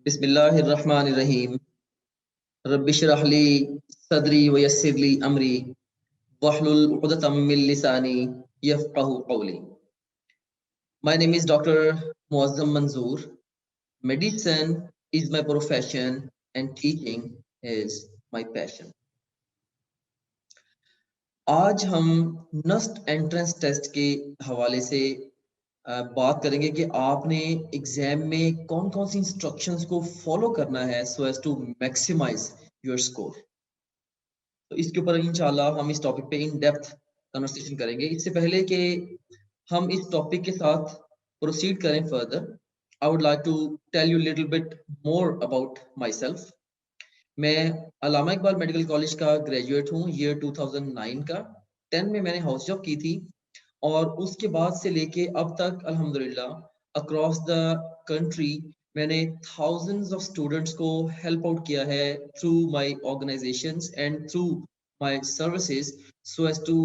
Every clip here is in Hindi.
बिस्मिल्लाहिर्रहमानिर्रहीम। रब्बिश्रह ली सदरी व यस्सिर ली अमरी वहलुल उक़दतम मिन लिसानी यफ़क़हू क़ौली। My name is Dr. Muazzam Manzoor. Medicine is my profession and teaching is my passion. आज हम नस्ट एंट्रेंस टेस्ट के हवाले से बात करेंगे कि आपने एग्जाम में कौन कौन सी इंस्ट्रक्शंस को फॉलो करना है so as to maximise your score. तो इसके ऊपर इंशाल्लाह हम इस टॉपिक पे इन डेप्थ कन्वर्सेशन करेंगे। इससे पहले कि हम इस टॉपिक के साथ प्रोसीड करें further, I would like to tell you little bit more about myself. मैं अल्लामा इकबाल मेडिकल कॉलेज का ग्रेजुएट हूँ, ईयर 2009 का। 10 में मैंने हाउस जॉब की थी और उसके बाद से लेके अब तक अल्हम्दुलिल्लाह अक्रॉस द कंट्री मैंने थाउजेंड्स ऑफ स्टूडेंट्स को हेल्प आउट किया है through my organisations and through my services so as to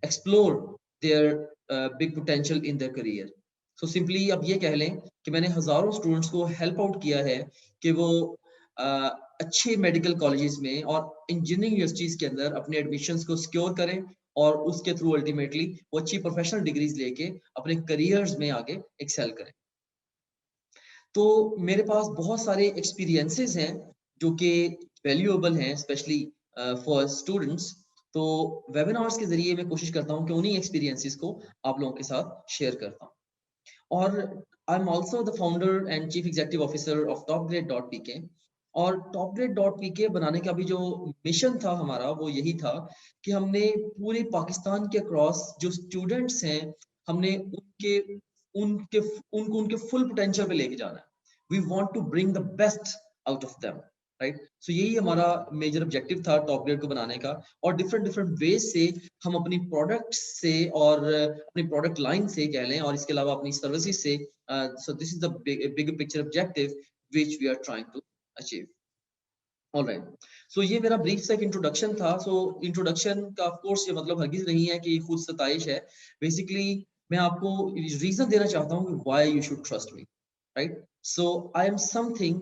explore their big potential in their career. So simply अब ये कह लें कि मैंने हजारों स्टूडेंट्स को हेल्प आउट किया है कि वो अच्छे मेडिकल कॉलेजेस में और इंजीनियरिंग यूनिवर्सिटीज के अंदर अपने एडमिशंस को सिक्योर करें और उसके थ्रू अल्टीमेटली वो अच्छी प्रोफेशनल डिग्रीज लेके अपने करियर्स में आगे एक्सेल करें। तो मेरे पास बहुत सारे एक्सपीरियंसेस हैं जो कि वैल्यूएबल हैं स्पेशली फॉर स्टूडेंट्स। तो वेबिनार्स के जरिए मैं कोशिश करता हूँ कि उन्हीं एक्सपीरियंसेस को आप लोगों के साथ शेयर करता हूँ। और I am also the founder and chief executive officer of topgrade.pk। और topgrade.pk बनाने का भी जो मिशन था हमारा वो यही था कि हमने पूरे पाकिस्तान के अक्रॉस जो स्टूडेंट्स हैं हमने उनके उनके उनको उनके फुल पोटेंशियल पे लेके जाना है। We want to bring the best out of them, right. So यही हमारा मेजर ऑब्जेक्टिव था टॉप ग्रेड को बनाने का। और डिफरेंट डिफरेंट वेज से हम अपनी प्रोडक्ट से और अपनी प्रोडक्ट लाइन से कह लें और इसके अलावा अपनी सर्विसेज से, so this is the big picture objective which we are trying to achieve. Alright, so ये मेरा ब्रीफ सा एक इंट्रोडक्शन था। सो इंट्रोडक्शन का ऑफ कोर्स ये मतलब हरगिज नहीं है कि खुद सताइश है। बेसिकली मैं आपको रीजन देना चाहता हूँ कि why you should trust me, right. So I am something,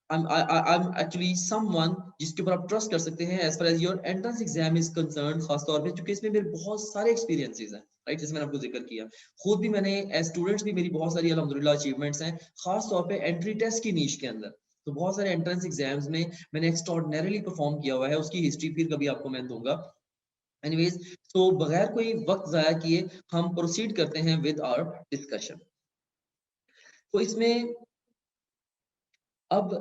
I am actually someone जिसके ऊपर आप ट्रस्ट कर सकते हैं as far as your entrance exam is concern, खास तौर पे क्योंकि इसमें मेरे बहुत सारे एक्सपीरियंसेस हैं, राइट। जैसे मैंने आपको जिक्र किया, खुद भी मैंने एज स्टूडेंट्स भी मेरी बहुत सारी अल्हम्दुलिल्लाह अचीवमेंट्स हैं, खास तौर पे एंट्री टेस्ट की नीश के अंदर। तो बहुत सारे एंट्रेंस एग्जाम्स में मैंने एक्स्ट्राऑर्डिनरीली परफॉर्म किया हुआ है, उसकी हिस्ट्री फिर कभी आपको मैं दूंगा। एनीवेज, तो बगैर कोई वक्त जाया किए हम प्रोसीड करते हैं विद आवर डिस्कशन। तो इसमें अब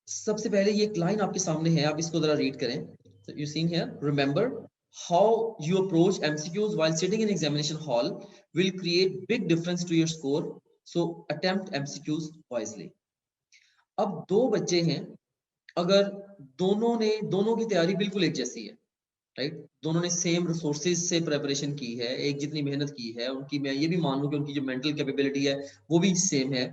सबसे पहले ये एक लाइन आपके सामने है, आप इसको जरा रीड करें। You seen here, remember how you approach MCQs while sitting in examination hall will create big difference to your score, so attempt MCQs wisely. अब दो बच्चे हैं, अगर दोनों की तैयारी बिल्कुल एक जैसी है, राइट, दोनों ने सेम रिसोर्सेज से प्रिपरेशन की है, एक जितनी मेहनत की है, उनकी मैं ये भी मान लूं कि उनकी जो मेंटल कैपेबिलिटी है वो भी सेम है।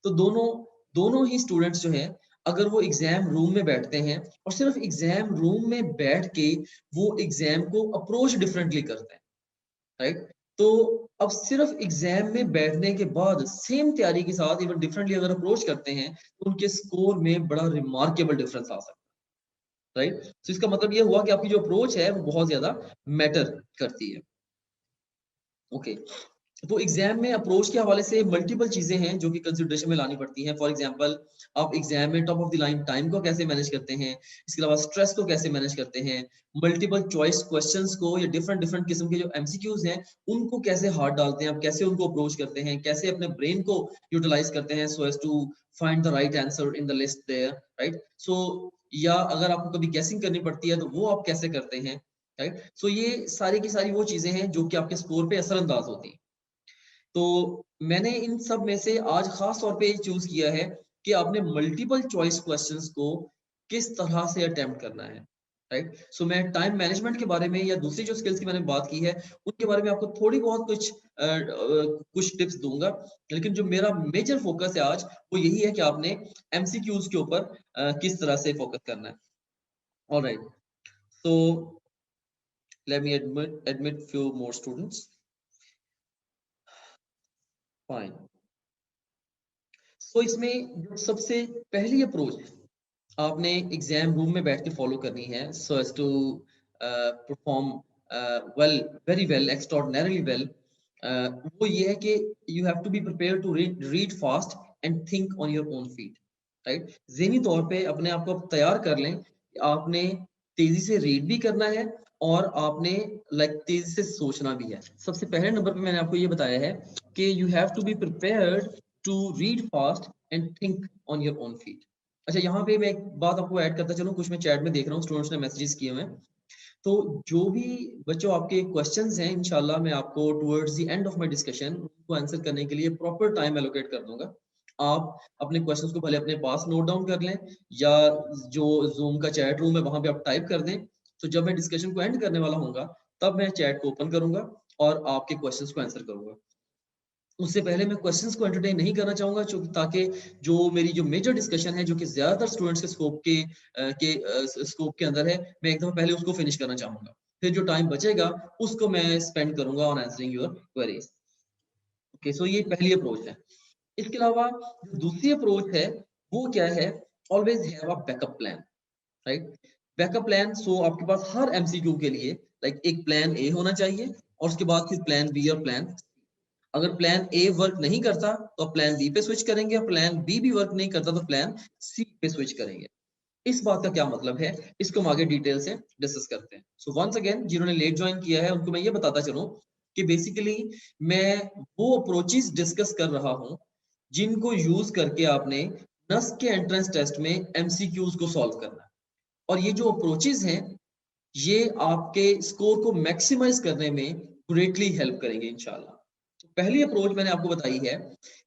तो दोनों दोनों ही स्टूडेंट्स जो हैं, अगर वो एग्जाम रूम में बैठते हैं और सिर्फ एग्जाम रूम में बैठ के वो एग्जाम को अप्रोच डिफरेंटली करते हैं, राइट। तो अब सिर्फ एग्जाम में बैठने के बाद सेम तैयारी के साथ इवन डिफरेंटली अगर अप्रोच करते हैं तो उनके स्कोर में बड़ा रिमार्केबल डिफरेंस आ सकता है, राइट। तो इसका मतलब ये हुआ कि आपकी जो अप्रोच है वो बहुत ज्यादा मैटर करती है। ओके, तो एग्जाम में अप्रोच के हवाले से मल्टीपल चीजें हैं जो कि कंसिडरेशन में लानी पड़ती हैं। फॉर एग्जांपल, आप एग्जाम में top of the line time को कैसे मैनेज करते हैं, इसके अलावा स्ट्रेस को कैसे मैनेज करते हैं, मल्टीपल चॉइस क्वेश्चंस को या डिफरेंट डिफरेंट किस्म के जो एमसीक्यूज हैं उनको कैसे हाथ डालते हैं, आप कैसे उनको अप्रोच करते हैं, कैसे अपने ब्रेन को यूटिलाइज करते हैं so as to find the right answer in the list there, right. So या अगर आपको कभी गैसिंग करनी पड़ती है तो वो आप कैसे करते हैं, राइट। सो ये सारी की सारी वो चीजें हैं जो कि आपके स्कोर पे असरअंदाज होती हैं। तो मैंने इन सब में से आज खास तौर पे चूज किया है कि आपने मल्टीपल चॉइस क्वेश्चंस को किस तरह से अटेम्प्ट करना है, राइट। सो मैं टाइम मैनेजमेंट के बारे में या दूसरी जो स्किल्स की मैंने बात की है उनके बारे में आपको थोड़ी बहुत कुछ टिप्स दूंगा, लेकिन जो मेरा मेजर फोकस है आज वो यही है कि आपने एमसीक्यूज के ऊपर किस तरह से फोकस करना है। Alright, so let me admit few more students. Fine. तो इसमें जो सबसे पहली अप्रोच आपने एग्जाम रूम में बैठ के फॉलो करनी है so as to perform well, very well, extraordinarily well, वो ये है कि you have to be prepare to read fast and think on your own feet, right. ज़हनी तौर पे अपने आप को आप तैयार कर लें कि आपने तेजी से रीड भी करना है और आपने तेजी से सोचना भी है। सबसे पहले नंबर पे मैंने आपको ये बताया है कि you have to be prepared to read fast and think on your own feet. अच्छा, यहाँ पे मैं एक बात आपको ऐड करता चलूं, कुछ मैं चैट में देख रहा हूँ, स्टूडेंट्स ने मैसेजेस किए हुए हैं। तो जो भी बच्चों आपके क्वेश्चंस हैं, इंशाल्लाह मैं आपको towards the end of my discussion उनको आंसर करने के लिए प्रॉपर टाइम एलोकेट कर दूंगा। आप अपने क्वेश्चंस को भले अपने पास नोट डाउन कर लें या जो जूम का चैट रूम है वहां पे आप टाइप कर दें। तो जब मैं डिस्कशन को एंड करने वाला हूँ तब मैं चैट को ओपन करूंगा और आपके क्वेश्चंस को आंसर करूंगा। उससे पहले मैं क्वेश्चंस को एंटरटेन नहीं करना चाहूंगा, ताकि जो मेरी जो मेजर डिस्कशन है जो कि ज्यादातर स्टूडेंट्स के स्कोप के अंदर है, मैं एकदम पहले उसको फिनिश करना चाहूंगा। फिर जो टाइम बचेगा उसको मैं स्पेंड करूंगा on answering your queries. Okay, so ये पहली अप्रोच है। इसके अलावा जो दूसरी अप्रोच है वो क्या है, always have a backup plan, right. Backup plan, so आपके पास हर एमसीक्यू के लिए एक प्लान ए होना चाहिए और उसके बाद फिर प्लान बी और प्लान। अगर प्लान ए वर्क नहीं करता तो आप प्लान बी पे स्विच करेंगे, और प्लान बी भी वर्क नहीं करता तो प्लान सी पे स्विच करेंगे। इस बात का क्या मतलब है, इसको हम आगे डिटेल से डिस्कस करते हैं। सो वंस अगेन, जिन्होंने लेट ज्वाइन किया है उनको मैं ये बताता चलूं कि बेसिकली मैं वो अप्रोचेस डिस्कस कर रहा हूं जिनको यूज करके आपने नस के एंट्रेंस टेस्ट में एमसीक्यूज को सॉल्व करना है। और ये जो अप्रोचेस हैं ये आपके स्कोर को मैक्सिमाइज करने में ग्रेटली हेल्प करेंगे इंशाल्लाह। तो पहली अप्रोच मैंने आपको बताई है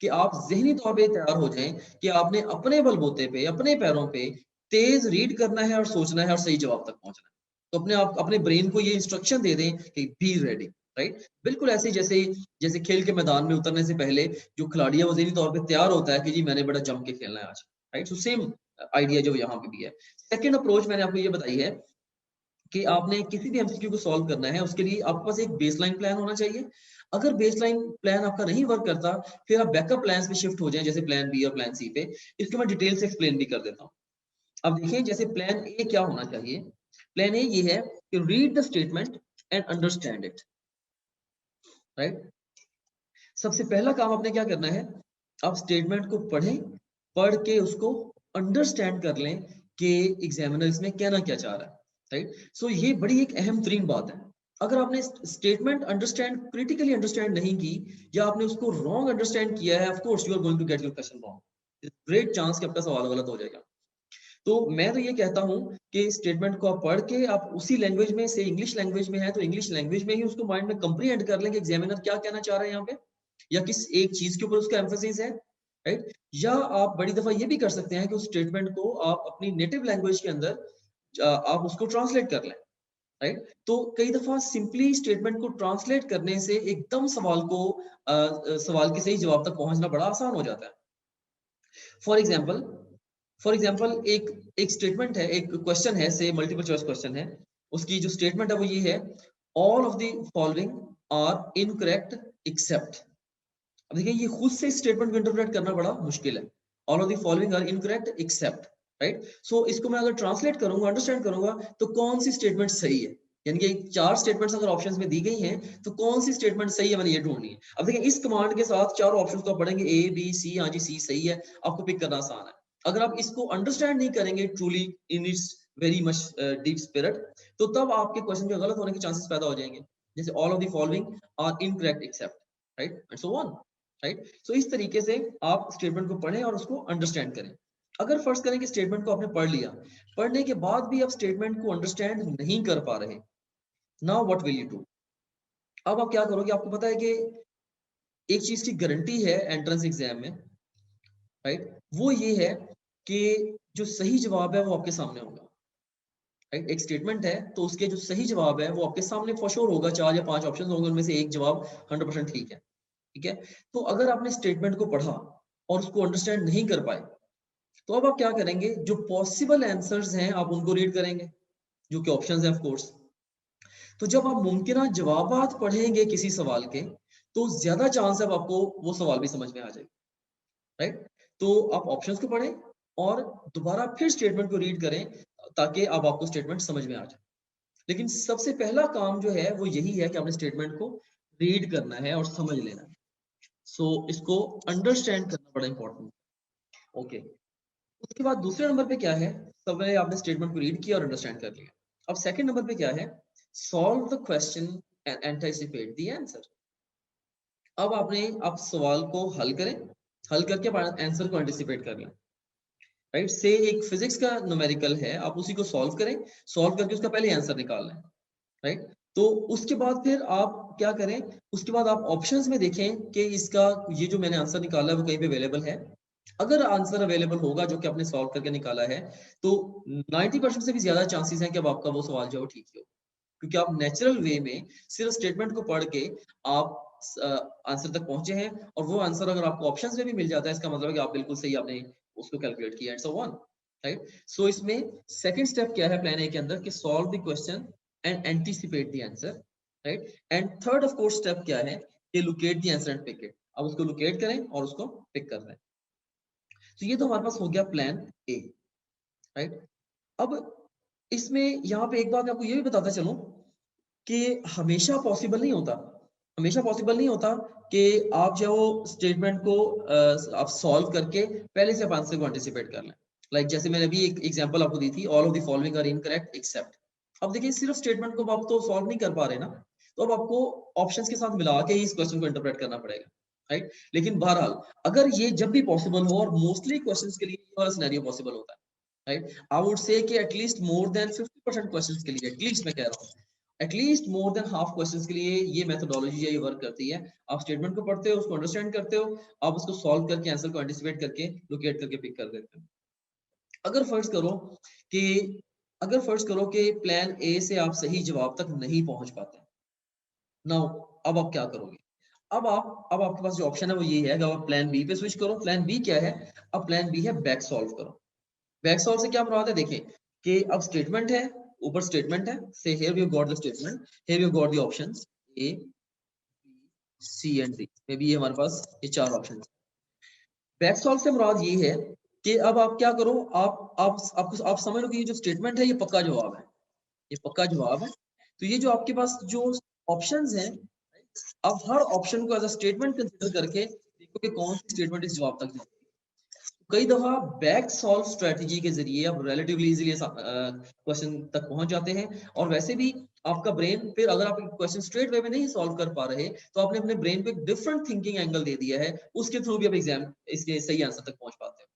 कि आप ज़हनी तौर पे तैयार हो जाएं कि आपने अपने बलबूते पे, अपने पैरों पे तेज रीड करना है और सोचना है और सही जवाब तक पहुंचना है। तो अपने ब्रेन को ये इंस्ट्रक्शन दे दें कि बी रेडी, राइट। बिल्कुल ऐसे जैसे जैसे खेल के मैदान में उतरने से पहले जो खिलाड़ी है वो ज़हनी तौर पे तैयार होता है कि जी मैंने बड़ा जम के खेलना है आज, राइट। सो सेम आइडिया जो यहाँ पे भी है। सेकेंड अप्रोच मैंने आपको ये बताई है कि आपने किसी भी एमसीक्यू को सॉल्व करना है उसके लिए आपके पास एक बेसलाइन प्लान होना चाहिए। अगर बेसलाइन प्लान आपका नहीं वर्क करता फिर आप बैकअप प्लान्स पे शिफ्ट हो जाएं, जैसे प्लान बी और प्लान सी पे। इसको मैं डिटेल से एक्सप्लेन भी कर देता हूँ। अब देखिए, जैसे प्लान ए क्या होना चाहिए। प्लान ए ये है कि read the statement and understand it, right. सबसे पहला काम आपने क्या करना है, आप स्टेटमेंट को पढ़ें, पढ़ के उसको अंडरस्टैंड कर लें कि एग्जामिनर इसमें कहना क्या चाह रहा है, राइट। सो ये बड़ी एक अहम तरीन बात है। अगर आपने स्टेटमेंट अंडरस्टैंड, क्रिटिकली अंडरस्टैंड नहीं की या आपने उसको रॉन्ग अंडरस्टैंड किया है, of course you are going to get your question wrong. Great chance कि आपका सवाल गलत हो जाएगा। तो मैं तो ये कहता हूँ कि स्टेटमेंट को आप पढ़ के आप उसी लैंग्वेज में से, इंग्लिश लैंग्वेज में है तो इंग्लिश लैंग्वेज में ही उसको माइंड में कंप्रीहेंड कर लें कि एग्जामिनर क्या कहना चाह रहा है यहाँ पे, या किस एक चीज के ऊपर उसका एम्फेसिस है, राइट। या आप बड़ी दफा ये भी कर सकते हैं कि उस स्टेटमेंट को आप अपनी नेटिव लैंग्वेज के अंदर आप उसको ट्रांसलेट कर लें, राइट। तो कई दफा सिंपली स्टेटमेंट को ट्रांसलेट करने से एकदम सवाल के सही जवाब तक पहुंचना बड़ा आसान हो जाता है। फॉर एग्जाम्पल, एक एक स्टेटमेंट है, एक क्वेश्चन है, से मल्टीपल चॉइस क्वेश्चन है। उसकी जो स्टेटमेंट है वो ये है, all of the following are incorrect except. अब देखिए, ये खुद से स्टेटमेंट को इंटरप्रेट करना बड़ा मुश्किल है। All of the following are incorrect except, right. So इसको मैं अगर ट्रांसलेट करूंगा, अंडरस्टैंड करूंगा, तो कौन सी स्टेटमेंट सही है, यानी कि चार स्टेटमेंट्स अगर ऑप्शंस में दी गई हैं तो कौन सी स्टेटमेंट सही है, मैंने ये ढूंढनी है। अब देखिए, इस कमांड के साथ चार ऑप्शंस को आप पढ़ेंगे, ए बी सी, हाँ जी सी सही है, आपको पिक करना आसान है। अगर आप इसको अंडरस्टैंड नहीं करेंगे truly in its very much deep spirit, तो तब आपके क्वेश्चन के गलत होने के चांसेस पैदा हो जाएंगे। जैसे all of the following are incorrect except, right, and so on, right. So इस तरीके से आप स्टेटमेंट को पढ़ें और उसको अंडरस्टैंड करें। अगर फर्ज करें कि स्टेटमेंट को आपने पढ़ लिया, पढ़ने के बाद भी आप स्टेटमेंट को अंडरस्टैंड नहीं कर पा रहे, now what will you do. अब आप क्या करोगे, आपको पता है कि एक चीज की गारंटी है एंट्रेंस एग्जाम में, राइट, वो ये है कि जो सही जवाब है वो आपके सामने होगा, राइट। एक स्टेटमेंट है तो उसके जो सही जवाब है वो आपके सामने फॉर श्योर होगा, चार या पांच ऑप्शन होंगे, उनमें से एक जवाब 100% ठीक है, ठीक है। तो अगर आपने स्टेटमेंट को पढ़ा और उसको अंडरस्टैंड नहीं कर पाए, तो अब आप क्या करेंगे, जो पॉसिबल आंसर्स हैं आप उनको रीड करेंगे, जो कि ऑप्शंस हैं ऑफ कोर्स। तो जब आप मुमकिन जवाबात पढ़ेंगे किसी सवाल के, तो ज्यादा चांस है आपको वो सवाल भी समझ में आ जाएगा, राइट। तो आप ऑप्शंस को पढ़ें और दोबारा फिर स्टेटमेंट को रीड करें ताकि अब आपको स्टेटमेंट समझ में आ जाए। लेकिन सबसे पहला काम जो है वो यही है कि आपने स्टेटमेंट को रीड करना है और समझ लेना है। सो इसको अंडरस्टैंड करना बड़ा इंपॉर्टेंट है। ओके, उसके बाद दूसरे नंबर पे क्या है, सबने आपने स्टेटमेंट को रीड किया और अंडरस्टैंड कर लिया। अब सेकंड नंबर पे क्या है, solve the question and anticipate the answer. अब आपने आप सवाल को हल करें, हल करके आंसर को एंटिसिपेट कर लें। राइट, से एक फिजिक्स का न्यूमेरिकल है, आप उसी को सॉल्व करें, सॉल्व करके उसका पहले आंसर निकाल लें। राइट, तो उसके बाद फिर आप क्या करें, उसके बाद आप ऑप्शंस में देखें कि इसका ये जो मैंने आंसर निकाला है वो कहीं पे अवेलेबल है। अगर आंसर अवेलेबल होगा जो कि आपने सॉल्व करके निकाला है, तो 90% से भी ज्यादा चांसेस हैं कि अब आपका वो सवाल जो है वो ठीक ही हो, क्योंकि आप नेचुरल वे में सिर्फ स्टेटमेंट को पढ़ के आप आंसर तक पहुंचे हैं, और वो आंसर अगर आपको ऑप्शंस में भी मिल जाता है, इसका मतलब है कि आप बिल्कुल सही आपने उसको कैलकुलेट किया एंड सो ऑन। राइट, सो इसमें सेकंड स्टेप क्या है प्लान ए के अंदर, कि solve the question and anticipate the answer. Right, and third of course step क्या है, कि locate the answer and pick it. अब उसको लोकेट करें और उसको पिक कर दें। तो ये तो हमारे पास हो गया प्लान ए। राइट, अब इसमें यहाँ पे एक बात मैं आपको ये भी बताता चलूं कि हमेशा पॉसिबल नहीं होता, हमेशा पॉसिबल नहीं होता कि आप जो स्टेटमेंट को आप सॉल्व करके पहले से आप आंसर को एंटिसिपेट कर लें। लाइक जैसे मैंने अभी एक एग्जांपल आपको दी थी, all of the following are incorrect except. अब देखिए सिर्फ स्टेटमेंट को आप तो सॉल्व नहीं कर पा रहे ना, तो अब आपको ऑप्शंस के साथ मिला के ही इस क्वेश्चन को इंटरप्रेट करना पड़ेगा। राइट, लेकिन बहरहाल अगर ये जब भी पॉसिबल हो, और मोस्टली क्वेश्चंस के लिए ये वाला सिनेरियो पॉसिबल होता है, राइट, आई वुड से कि एटलीस्ट मोर देन 50% क्वेश्चंस के लिए, एटलीस्ट मैं कह रहा हूँ, at least more than half questions के लिए ये मेथोडोलॉजी ये वर्क करती है। आप स्टेटमेंट को पढ़ते हो, उसको अंडरस्टैंड करते हो, आप उसको सॉल्व करके आंसर को एंटिसिपेट करके लोकेट करके पिक कर देते हो। अगर फर्ज करो कि अगर फर्ज करो कि प्लान ए से आप सही जवाब तक नहीं पहुंच पाते, नाउ अब आप क्या करोगे? अब आपके पास जो ऑप्शन है वो ये है कि आप प्लान बी पे स्विच करो। प्लान बी क्या है? अब प्लान बी है बैक सॉल्व करो। बैक सॉल्व से क्या मुराद है? देखें कि अब स्टेटमेंट है, ऊपर स्टेटमेंट है, say here we got the statement, here we got the options A B C and D, maybe ये हमारे पास ये चार ऑप्शन। बैक सॉल्व से मुराद ये है कि अब आप क्या करो, आप समझ लो कि ये जो स्टेटमेंट है ये पक्का जवाब है, ये पक्का जवाब है। तो ये जो आपके पास जो ऑप्शंस हैं, अब हर ऑप्शन को एज अ स्टेटमेंट कंसीडर करके देखो कि कौन सी स्टेटमेंट इस जवाब तक जाती है। कई दफा बैक सॉल्व स्ट्रेटजी के जरिए आप रिलेटिवली इजीली क्वेश्चन तक पहुंच जाते हैं। और वैसे भी आपका ब्रेन फिर, अगर आप क्वेश्चन स्ट्रेट वे में नहीं सॉल्व कर पा रहे, तो आपने अपने ब्रेन को एक डिफरेंट थिंकिंग एंगल दे दिया है, उसके थ्रू भी आप एग्जाम इसके सही आंसर तक पहुंच पाते हो।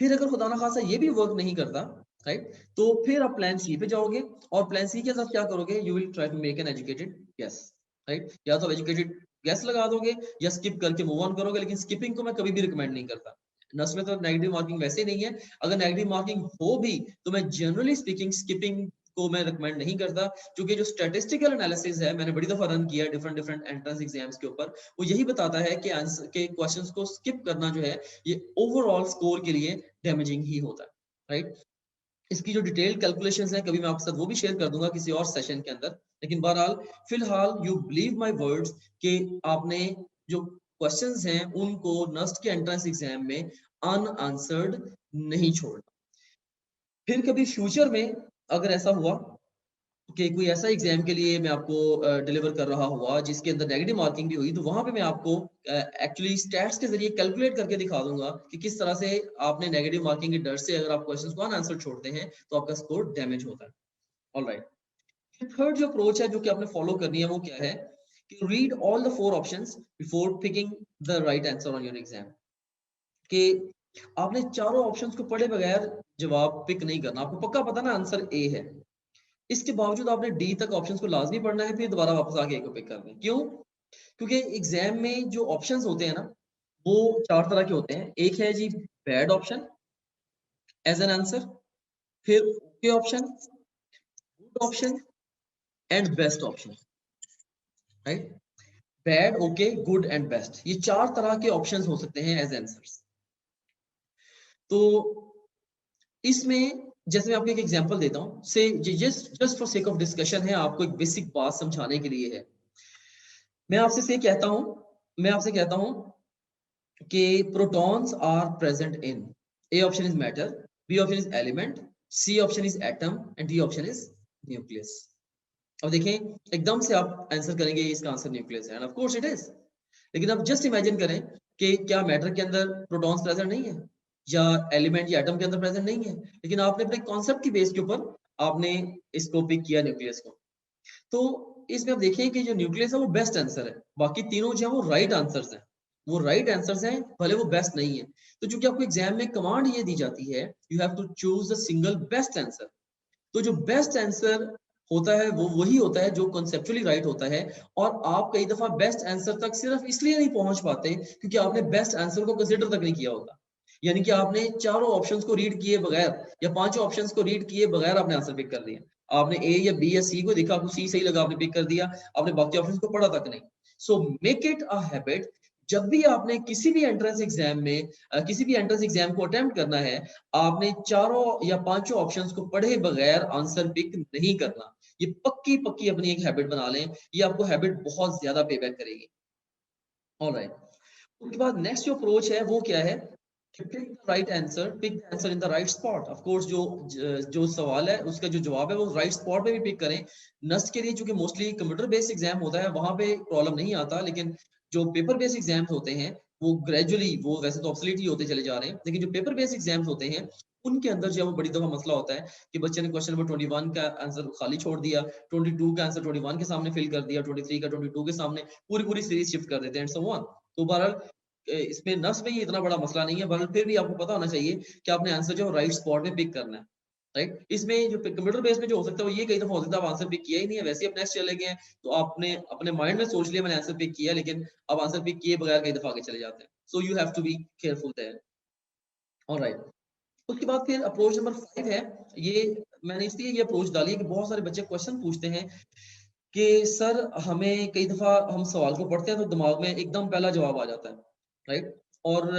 फिर अगर खुदा ना खासा ये भी वर्क नहीं करता, राइट, तो फिर आप प्लान सी पे जाओगे, और प्लान सी के साथ क्या करोगे, you will try to make an educated guess. Right, या तो एजुकेटेड गेस लगा दोगे या स्किप करके मूव ऑन करोगे, लेकिन स्किपिंग को मैं कभी भी रिकमेंड नहीं करता। नस में तो नेगेटिव मार्किंग वैसे ही नहीं है, अगर नेगेटिव मार्किंग हो भी तो मैं जनरली स्पीकिंग स्किपिंग को मैं रिकमेंड नहीं करता, क्योंकि जो स्टैटिस्टिकल एनालिसिस है, मैंने बड़ी दफा रन किया डिफरेंट डिफरेंट एंट्रेंस एग्जाम्स के ऊपर, वो यही बताता है कि आंसर के क्वेश्चंस को स्किप करना जो है ये ओवरऑल स्कोर के लिए डैमेजिंग ही होता है। राइट, इसकी जो डिटेल्ड कैलकुलेशंस हैं कभी मैं आपके साथ वो भी शेयर कर दूंगा किसी और सेशन के अंदर, लेकिन बहरहाल फिलहाल यू बिलीव माय वर्ड्स कि आपने जो क्वेश्चंस हैं उनको नस्ट के एंट्रेंस एग्जाम में अनआंसर्ड नहीं छोड़ना। फिर कभी फ्यूचर में अगर ऐसा हुआ कि कोई ऐसा एग्जाम के लिए मैं आपको डिलीवर कर रहा हुआ जिसके अंदर नेगेटिव मार्किंग भी हुई, तो वहां पे मैं आपको एक्चुअली स्टैट्स के जरिए कैलकुलेट करके दिखा दूंगा कि किस तरह से आपने नेगेटिव मार्किंग के डर से अगर आप क्वेश्चंस को अनआंसर छोड़ते हैं तो आपका स्कोर डैमेज होता है। ऑलराइट, थर्ड जो अप्रोच है जो कि आपने फॉलो करनी है वो क्या है, कि read all the four options before picking the right answer on your exam. कि आपने चारों ऑप्शंस को पढ़े बगैर जवाब पिक नहीं करना। आपको पक्का पता ना आंसर ए है, इसके बावजूद आपने डी तक ऑप्शंस को लाजमी पढ़ना है, फिर दोबारा वापस आके ए को पिक करना है। क्यों? क्योंकि एग्जाम में जो ऑप्शंस होते हैं ना, वो चार तरह के होते हैं। एक है जी bad option as an answer, फिर okay option, good option and best option. Right, bad, okay, good and best, ये चार तरह के ऑप्शंस हो सकते हैं एज आंसर्स। तो इसमें जैसे मैं आपको एक एग्जांपल देता हूं, से just just for sake of discussion है, आपको एक बेसिक बात समझाने के लिए है। मैं आपसे से कहता हूं मैं आपसे कहता हूं कि protons are present in, A option is matter, B option is element, C option is atom and D option is nucleus. अब देखें, एकदम से आप आंसर करेंगे इसका आंसर न्यूक्लियस है, and of course it is. लेकिन अब जस्ट इमेजिन करें कि क्या मैटर के अंदर प्रोटॉन्स प्रेजेंट नहीं है, या एलिमेंट या एटम के अंदर प्रेजेंट नहीं है, लेकिन आपने अपने कॉन्सेप्ट की बेस के ऊपर आपने इसको पिक किया न्यूक्लियस को। तो इसमें आप देखिए कि जो न्यूक्लियस है वो बेस्ट आंसर है, बाकी तीनों जो है वो राइट आंसर्स हैं, वो राइट आंसर्स हैं, भले वो बेस्ट नहीं है। तो चूंकि आपको एग्जाम में कमांड ये दी जाती है, you have to choose a single best answer. तो जो बेस्ट आंसर होता है वो वही होता है जो कॉन्सेप्चुअली राइट होता है। और आप कई दफा बेस्ट आंसर तक सिर्फ इसलिए नहीं पहुंच पाते क्योंकि आपने बेस्ट आंसर को कंसिडर तक नहीं किया होता। यानी कि आपने चारों ऑप्शंस को रीड किए बगैर या पांचों ऑप्शंस को रीड किए बगैर आपने आंसर पिक कर दिया। आपने ए या बी या सी को देखा, आपको सी सही लगा, आपने पिक कर दिया, आपने बाकी ऑप्शंस को पढ़ा तक नहीं। So make it a habit, जब भी आपने किसी भी एंट्रेंस एग्जाम में किसी भी एंट्रेंस एग्जाम को अटेम्प्ट करना है, आपने चारों या पांचों ऑप्शंस को पढ़े बगैर आंसर पिक नहीं करना। ये पक्की पक्की अपनी एक हैबिट बना लें, ये आपको हैबिट बहुत ज्यादा पे बैक करेगी। ऑलराइट, उसके बाद नेक्स्ट जो अप्रोच है वो क्या है कि pick the right answer, pick the answer in the right spot. Of course जो सवाल है उसका जो जवाब है वो राइट स्पॉट पे भी पिक करें। नस्ट के लिए चूंकि मोस्टली कंप्यूटर बेस्ड एग्जाम होता है, वहां पे प्रॉब्लम नहीं आता, लेकिन जो पेपर बेस्ड एग्जाम्स होते हैं वो ग्रेजुअली, वो वैसे तो ऑब्सोलीट ही होते चले जा रहे हैं, लेकिन जो पेपर बेस्ड एग्जाम्स होते हैं उनके अंदर जो है वो बड़ी दफा मसला होता है कि बच्चे ने क्वेश्चन नंबर 21 का आंसर खाली छोड़ दिया, 22 का आंसर 21 के सामने फिल कर दिया, 23 का 22 के सामने, पूरी पूरी सीरीज शिफ्ट कर देते हैं एंड सो ऑन। तो बहरहाल इसमें नस में ये इतना बड़ा मसला नहीं है, बल फिर भी आपको पता होना चाहिए कि आपने आंसर जो राइट स्पॉट में पिक करना है। राइट, इसमें जो कंप्यूटर बेस में जो हो सकता है वो ये कई दफा हो सकता है आप आंसर पिक किया ही नहीं है, वैसे ही आप नेक्स्ट चले गए हैं, तो आपने अपने माइंड में सोच लिया मैंने आंसर पिक किया, लेकिन अब आंसर पिक किए बगैर कई दफा आगे चले जाते हैं। So you have to be careful there. Alright, उसके बाद फिर अप्रोच नंबर 5 है। ये मैंने इसलिए ये अप्रोच डाली है कि बहुत सारे बच्चे क्वेश्चन पूछते हैं कि सर हमें कई दफा हम सवाल को पढ़ते हैं तो दिमाग में एकदम पहला जवाब आ जाता है, राइट, और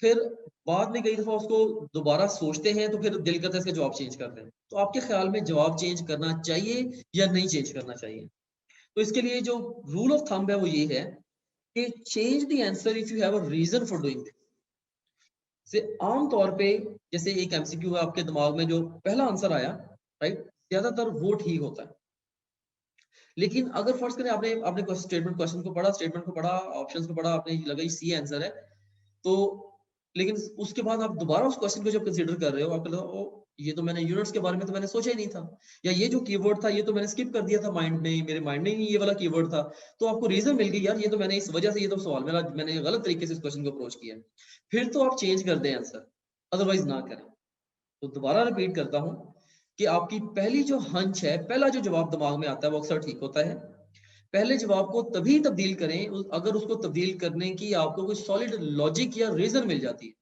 फिर बाद में कई दफा उसको दोबारा सोचते हैं तो फिर दिल करता है इसका जवाब चेंज करते हैं। तो आपके ख्याल में जवाब चेंज करना चाहिए या नहीं चेंज करना चाहिए? तो इसके लिए जो रूल ऑफ थंब है वो ये है कि change the answer if you have a reason for doing this. से आम तौर पे जैसे एक एमसीक्यू है आपके दिमाग में, जो पहला आंसर आया, राइट, ज्यादातर वो ठीक होता है। लेकिन अगर फर्ज करें आपने आपने स्टेटमेंट क्वेश्चन को पढ़ा, स्टेटमेंट को पढ़ा, ऑप्शंस को पढ़ा, आपने लगा सी आंसर है, तो लेकिन उसके बाद आप दोबारा उस क्वेश्चन को जब कंसीडर कर रहे हो, आपको लगा ओ ये तो मैंने यूनिट्स के बारे में तो मैंने सोचा ही नहीं था, या ये जो कीवर्ड था ये तो मैंने स्किप कर दिया था, माइंड में, मेरे माइंड में ही ये वाला कीवर्ड था। तो आपको रीजन मिल गई यार, ये तो मैंने इस वजह से, ये तो सवाल मेरा मैंने गलत तरीके से इस क्वेश्चन को अप्रोच किया। फिर तो आप चेंज कर दें आंसर, अदरवाइज ना करें। तो दोबारा रिपीट करता हूं कि आपकी पहली जो हंच है, पहला जो जवाब दिमाग में आता है वो अक्सर ठीक होता है। पहले जवाब को तभी तब्दील करें अगर उसको तब्दील करने की आपको कोई सॉलिड लॉजिक या रीजन मिल जाती है।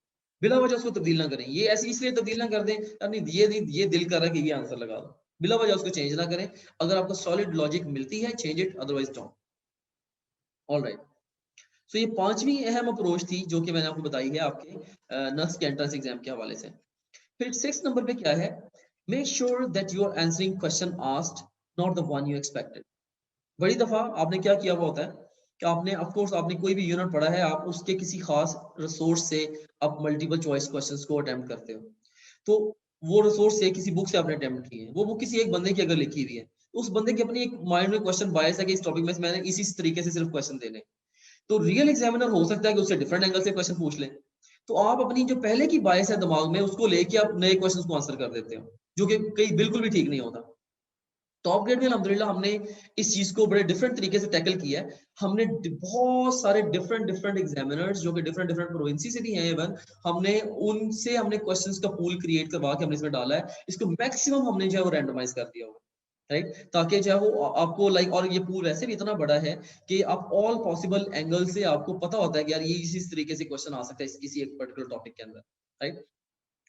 बिला वजह उसको तब्दील ना करें, ये ऐसे इसलिए तब्दील ना कर दें यार नहीं ये दिल कर रहा है कि ये आंसर लगा दो, बिला वजह उसको चेंज ना करें। अगर आपको सॉलिड लॉजिक मिलती है change it, otherwise don't. Alright, so ये पांचवी अहम अप्रोच थी जो कि मैंने आपको बताई है आपके नर्स के एंट्रेंस एग्जाम के हवाले से। फिर 6 नंबर पे क्या है, make sure that you are answering question asked, not the one you expected. बड़ी दफा आपने क्या किया हुआ होता है कि आपने ऑफ कोर्स आपने कोई भी यूनिट पढ़ा है, आप उसके किसी खास रिसोर्स से आप मल्टीपल चॉइस क्वेश्चंस को अटेम्प्ट करते हो। तो वो रिसोर्स से किसी बुक से आपने अटेम्प्ट की है, वो बुक किसी एक बंदे की अगर लिखी हुई है, तो उस बंदे की अपनी एक माइंड में क्वेश्चन बायस है कि इस टॉपिक में से मैंने इसी तरीके से सिर्फ क्वेश्चन देने। तो रियल एग्जामिनर हो सकता है कि उससे डिफरेंट एंगल से क्वेश्चन पूछ ले। तो आप अपनी जो पहले की बायस है दिमाग में उसको लेके आप नए क्वेश्चंस को आंसर कर देते हो, जो कि कई बिल्कुल भी ठीक नहीं होता। टॉप ग्रेड में अल्हम्दुलिल्लाह हमने इस चीज को बड़े डिफरेंट तरीके से टैकल किया है। हमने बहुत सारे डिफरेंट डिफरेंट एग्जामिनर्स जो कि डिफरेंट डिफरेंट प्रोविंसी से भी हैं, इवन हमने उनसे हमने क्वेश्चंस का पूल क्रिएट करवा के हमने इसमें डाला है। इसको मैक्सिमम हमने जो है वो रैंडमाइज कर दिया हुआ, राइट, ताकि जो है वो आपको लाइक, और ये पूल वैसे भी इतना बड़ा है कि आप ऑल पॉसिबल एंगल से आपको पता होता है कि यार ये इसी तरीके से क्वेश्चन आ सकता है किसी एक पर्टिकुलर टॉपिक के अंदर, राइट।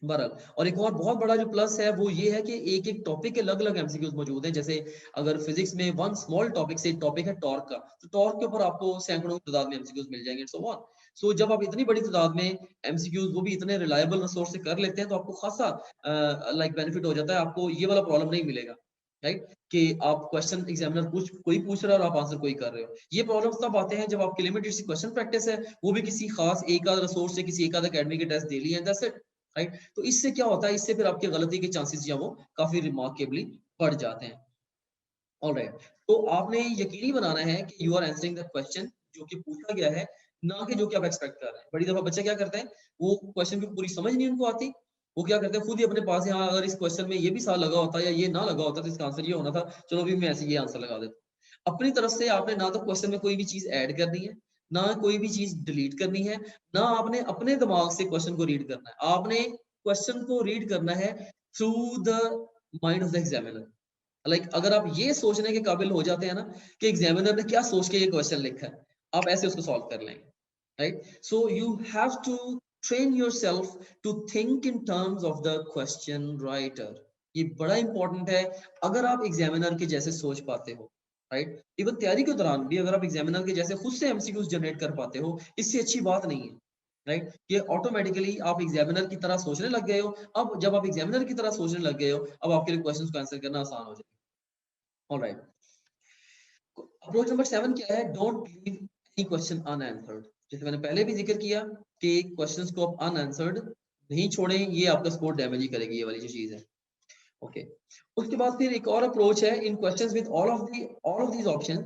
बहरहाल, और एक और बहुत बड़ा जो प्लस है वो ये है कि एक एक टॉपिक के अलग अलग एमसीक्यूज मौजूद हैं। जैसे अगर फिजिक्स में वन स्मॉल टॉपिक से टॉपिक है टॉर्क का, तो टॉर्क के ऊपर आपको सैकड़ों की तादाद में एमसीक्यूज मिल जाएंगे, सो ऑन। सो जब आप इतनी बड़ी तादाद में एमसीक्यूज, वो भी इतने रिलायबल रिसोर्स से कर लेते हैं, तो आपको खासा लाइक बेनिफिट हो जाता है, आपको ये वाला प्रॉब्लम नहीं मिलेगा। राइट, कि आप क्वेश्चन एग्जामिनर कोई पूछ रहा है और आप आंसर कोई कर रहे हो। ये प्रॉब्लम्स तब आते हैं जब आपकी लिमिटेड सी क्वेश्चन प्रैक्टिस है, वो भी किसी खास एक आध रिसोर्स से, किसी एक आध एकेडमी के टेस्ट दे लिए हैं, दैट्स इट, राइट। तो इससे क्या होता है, इससे फिर आपकी गलती के चांसेस जो वो काफी रिमार्केबली बढ़ जाते हैं। ऑलराइट, तो आपने यकीनी बनाना है कि you are answering the question जो कि पूछा गया है, ना कि जो कि आप एक्सपेक्ट कर रहे हैं। बड़ी दफा बच्चे क्या करते हैं, वो क्वेश्चन की पूरी समझ नहीं उनको आती, वो क्या करते हैं खुद ही अपने पास है, हाँ अगर इस क्वेश्चन में ये भी साल लगा होता या ये ना लगा होता तो इसका आंसर ये होना था, चलो अभी मैं ऐसे ये आंसर लगा देता। अपनी तरफ से आपने ना तो क्वेश्चन में कोई भी चीज ऐड करनी है, ना कोई भी चीज डिलीट करनी है, ना आपने अपने दिमाग से क्वेश्चन को रीड करना है। आपने क्वेश्चन को रीड करना है through the mind of the examiner. Like अगर आप ये सोचने के काबिल हो जाते हैं ना कि एग्जामिनर ने क्या सोच के ये क्वेश्चन लिखा है, आप ऐसे उसको सॉल्व कर लेंगे, right. So you have to train yourself to think in terms of the question writer। ये बड़ा इंपॉर्टेंट है। अगर आप एग्जामिनर के जैसे सोच पाते हो, राइट, इवन तैयारी के दौरान भी अगर आप एग्जामिनर के जैसे खुद से एमसीक्यूज जनरेट कर पाते हो, इससे अच्छी बात नहीं है, राइट। ये ऑटोमेटिकली आप एग्जामिनर की तरह सोचने लग गए हो। अब जब आप एग्जामिनर की तरह सोचने लग गए हो, अब आपके लिए क्वेश्चंस को आंसर करना आसान हो जाएगा। ऑलराइट, अप्रोच नंबर 7 क्या है, don't leave any question unanswered. जैसे मैंने पहले भी जिक्र किया कि क्वेश्चंस को आप अनआंसर्ड नहीं छोड़ें, ये आपका स्कोर डैमेज ही करेगी, ये वाली जो चीज है। ओके, उसके बाद फिर एक और अप्रोच है, in questions with all of these option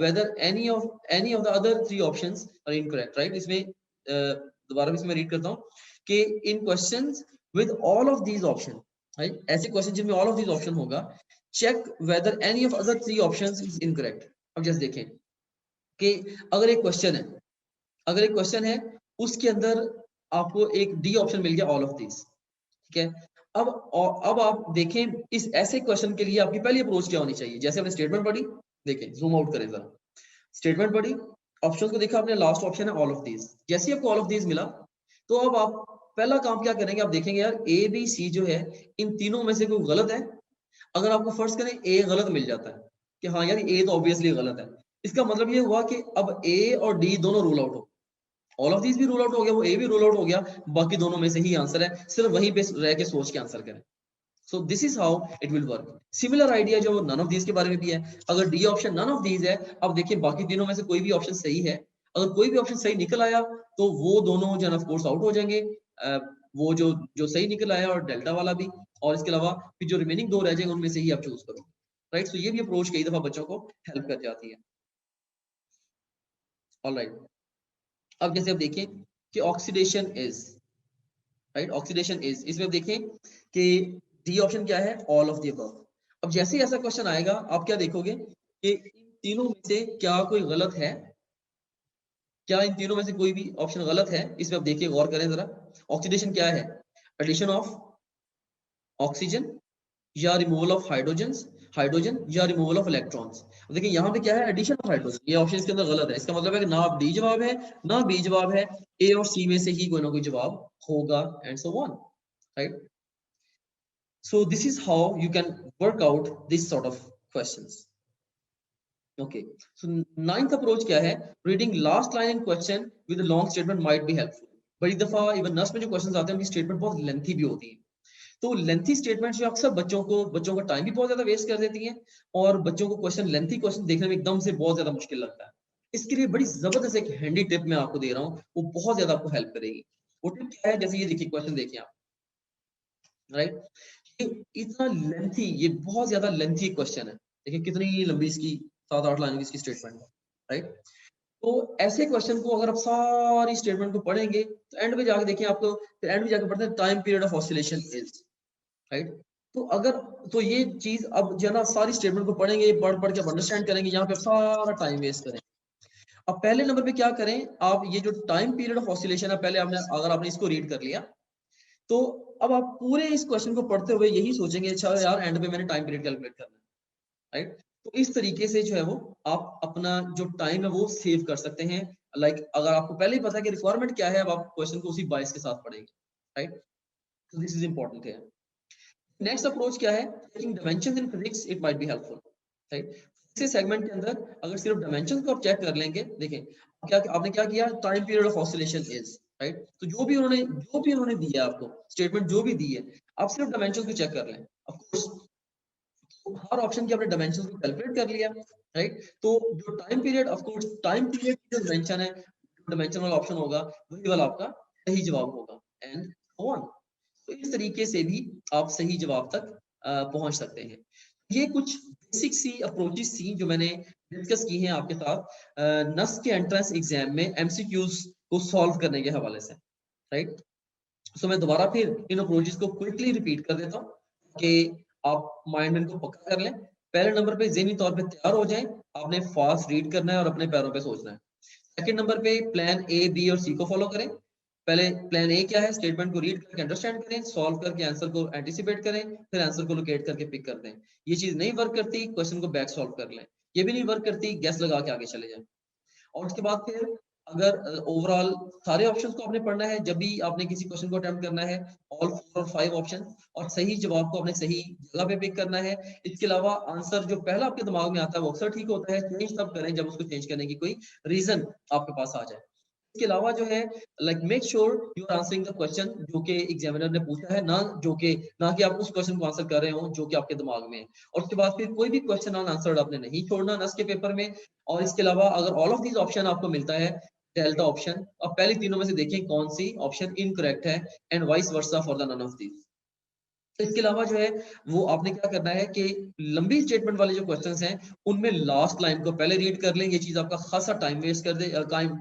whether any of the other three options are incorrect, right. इसमें दोबारा भी इसमें रीड करता हूँ कि in questions with all of these option, right, ऐसे क्वेश्चन जिनमें ऑल ऑफ दीज ऑप्शन होगा, check whether any of other three options is incorrect. अब जस्ट देखें कि अगर एक क्वेश्चन है, अगर एक क्वेश्चन है उसके अंदर आपको एक डी ऑप्शन मिल गया ऑल ऑफ दीज, ठीक है। अब आप देखें इस ऐसे क्वेश्चन के लिए आपकी पहली अप्रोच क्या होनी चाहिए। जैसे आपने स्टेटमेंट पढ़ी, देखें जूम आउट करें जरा, स्टेटमेंट पढ़ी, ऑप्शन को देखा आपने, लास्ट ऑप्शन है ऑल ऑफ दीज। जैसे ही आपको ऑल ऑफ दीज मिला, तो अब आप पहला काम क्या करेंगे, आप देखेंगे यार ए बी सी जो है, इन तीनों में से कोई गलत है। अगर आपको फर्स्ट करें ए गलत मिल जाता है कि हाँ यार ए तो ऑब्वियसली गलत है, इसका मतलब ये हुआ कि अब ए और डी दोनों रूल आउट हो, ऑल ऑफ दीज भी रूल आउट हो गया, वो ए भी रूल आउट हो गया, बाकी दोनों में से ही आंसर है, सिर्फ वहीं पे रह के सोच के आंसर करें। So this is how it will work. Similar idea जो नन ऑफ दीज के बारे में भी है। अगर D option none of these है, अब देखिए बाकी तीनों में से कोई भी ऑप्शन सही है, अगर कोई भी ऑप्शन सही निकल आया तो वो दोनों जो है ऑफ कोर्स आउट हो जाएंगे, वो जो जो सही निकल आया और डेल्टा वाला भी, और इसके अलावा फिर जो रिमेनिंग दो रह जाएंगे उनमें से ही आप चूज करो, राइट। सो ये भी अप्रोच कई दफा बच्चों को हेल्प कर जाती है। ऑलराइट, अब जैसे आप देखें कि oxidation is, right, oxidation is, इसमें आप देखें कि डी ऑप्शन क्या है, ऑल ऑफ द अबव। अब जैसे ही ऐसा क्वेश्चन आएगा, आप क्या देखोगे कि इन तीनों में से क्या कोई गलत है, क्या इन तीनों में से कोई भी ऑप्शन गलत है, इसमें आप देखिए, गौर करें जरा। ऑक्सीडेशन क्या है, एडिशन ऑफ ऑक्सीजन या रिमूवल ऑफ हाइड्रोजन, हाइड्रोजन या रिमूवल ऑफ इलेक्ट्रॉन्स। देखिए यहाँ पे क्या है, एडिशन ऑफ हाइड्रोजन, ये ऑप्शन इसके अंदर गलत है। इसका मतलब है कि ना डी जवाब है ना बी जवाब है, ए और सी में से ही कोई ना कोई जवाब होगा, and so on, right. So this is how you can work out this sort of questions. Okay. So ninth approach क्या है? Reading last line in question with a long statement might be helpful. बड़ी दफा इवन नर्स में जो क्वेश्चंस आते हैं उनकी स्टेटमेंट बहुत लेंथी भी होती है। तो लेंथी स्टेटमेंट जो अक्सर बच्चों का टाइम भी बहुत ज्यादा वेस्ट कर देती है, और बच्चों को लेंथी क्वेश्चन देखने में एकदम से बहुत ज्यादा मुश्किल लगता है। इसके लिए बड़ी जबरदस्त एक हैंडी टिप मैं आपको दे रहा हूँ, वो बहुत ज्यादा आपको हेल्प करेगी। वो टिप क्या है, जैसे ये देखिए क्वेश्चन देखिए आप, राइट, ये इतना लेंथी, ये बहुत ज्यादा लेंथी क्वेश्चन है। देखिए कितनी लंबी इसकी 7-8 लाइन की इसकी स्टेटमेंट है, राइट। तो ऐसे क्वेश्चन को अगर आप सारी स्टेटमेंट को पढ़ेंगे तो एंड में जाके देखिए आपको, फिर एंड में जाके पढ़ते हैं time period of oscillation is, right. तो अगर, तो ये चीज अब जो है ना, सारी स्टेटमेंट को पढ़ेंगे, पढ़ पढ़ के अंडरस्टैंड करेंगे, यहाँ पे सारा टाइम वेस्ट करें। अब पहले नंबर पे क्या करें, आप ये जो टाइम पीरियड ऑफ ऑसिलेशन है, पहले आपने, अगर आपने इसको रीड कर लिया, तो अब आप पूरे इस क्वेश्चन को पढ़ते हुए यही सोचेंगे, अच्छा यार एंड पे मैंने टाइम पीरियड कैलकुलेट करना है, राइट। तो इस तरीके से जो है वो आप अपना जो टाइम है वो सेव कर सकते हैं। लाइक अगर आपको पहले ही पता है कि रिक्वायरमेंट क्या है, अब आप क्वेश्चन को उसी बायस के साथ पढ़ेंगे, राइट। तो दिस इज इंपॉर्टेंट है। नेक्स्ट अप्रोच क्या है, taking dimensions in physics it might be helpful, right. इस सेगमेंट के अंदर अगर सिर्फ डायमेंशंस को आप चेक कर लेंगे, देखें क्या आपने क्या किया, time period of oscillation is, right. तो जो भी उन्होंने दिया आपको स्टेटमेंट जो भी दी है, आप सिर्फ डायमेंशंस को चेक कर लें। ऑफ कोर्स तो हर ऑप्शन के आपने डायमेंशन को कैलकुलेट कर लिया, राइट। तो जो time period, of course time period की जो डायमेंशन है, डायमेंशन वाला ऑप्शन होगा वही वाला आपका सही जवाब होगा, एंड सो ऑन। तो इस तरीके से भी आप सही जवाब तक पहुंच सकते हैं। ये कुछ बेसिक सी अप्रोचेस थी जो मैंने डिस्कस की हैं आपके साथ नस्ट के एंट्रेंस एग्जाम में एमसीक्यूज को सॉल्व करने के हवाले से, राइट। सो मैं दोबारा फिर इन अप्रोचेस को क्विकली रिपीट कर देता हूँ कि आप माइंड में इनको पक्का कर लें। पहले नंबर पे ज़हनी तौर पे तैयार हो जाएं, आपने फास्ट रीड करना है और अपने पैरों पे सोचना है। सेकंड नंबर पे प्लान ए, बी और सी को फॉलो करें। पहले प्लान ए क्या है, स्टेटमेंट को रीड करके अंडरस्टैंड करें, सॉल्व करके आंसर को एंटिसिपेट करें, फिर आंसर को लोकेट करके पिक कर दें। ये चीज नहीं वर्क करती, क्वेश्चन को बैक सॉल्व कर लें। ये भी नहीं वर्क करती, गैस लगा के आगे चले जाएं। और उसके बाद फिर अगर ओवरऑल सारे ऑप्शंस को आपने पढ़ना है जब भी आपने किसी क्वेश्चन को अटेम्प्ट करना है, ऑल 4 और 5 ऑप्शन, और सही जवाब को आपने सही जगह पे पिक करना है। इसके अलावा आंसर जो पहला आपके दिमाग में आता है वो अक्सर ठीक होता है, चेंज तब करें जब उसको चेंज करने की कोई रीजन आपके पास आ जाए। इसके अलावा जो है, like make sure you are answering the question जो कि एग्जामिनर ने पूछा है, ना कि आप उस क्वेश्चन को आंसर कर रहे हो जो कि आपके दिमाग में है। और उसके बाद फिर कोई भी क्वेश्चन अनआंसर्ड आपने नहीं छोड़ना नस के पेपर में। और इसके अलावा अगर ऑल ऑफ दीज ऑप्शन आपको मिलता है, डेल्टा ऑप्शन, अब पहले तीनों में से देखें कौन सी ऑप्शन इनकरेक्ट है, and vice versa for the none of these. इसके अलावा जो है वो आपने क्या करना है कि लंबी स्टेटमेंट वाले जो क्वेश्चंस हैं उनमें लास्ट लाइन को पहले रीड कर लें। ये चीज आपका खासा टाइम वेस्ट कर दे,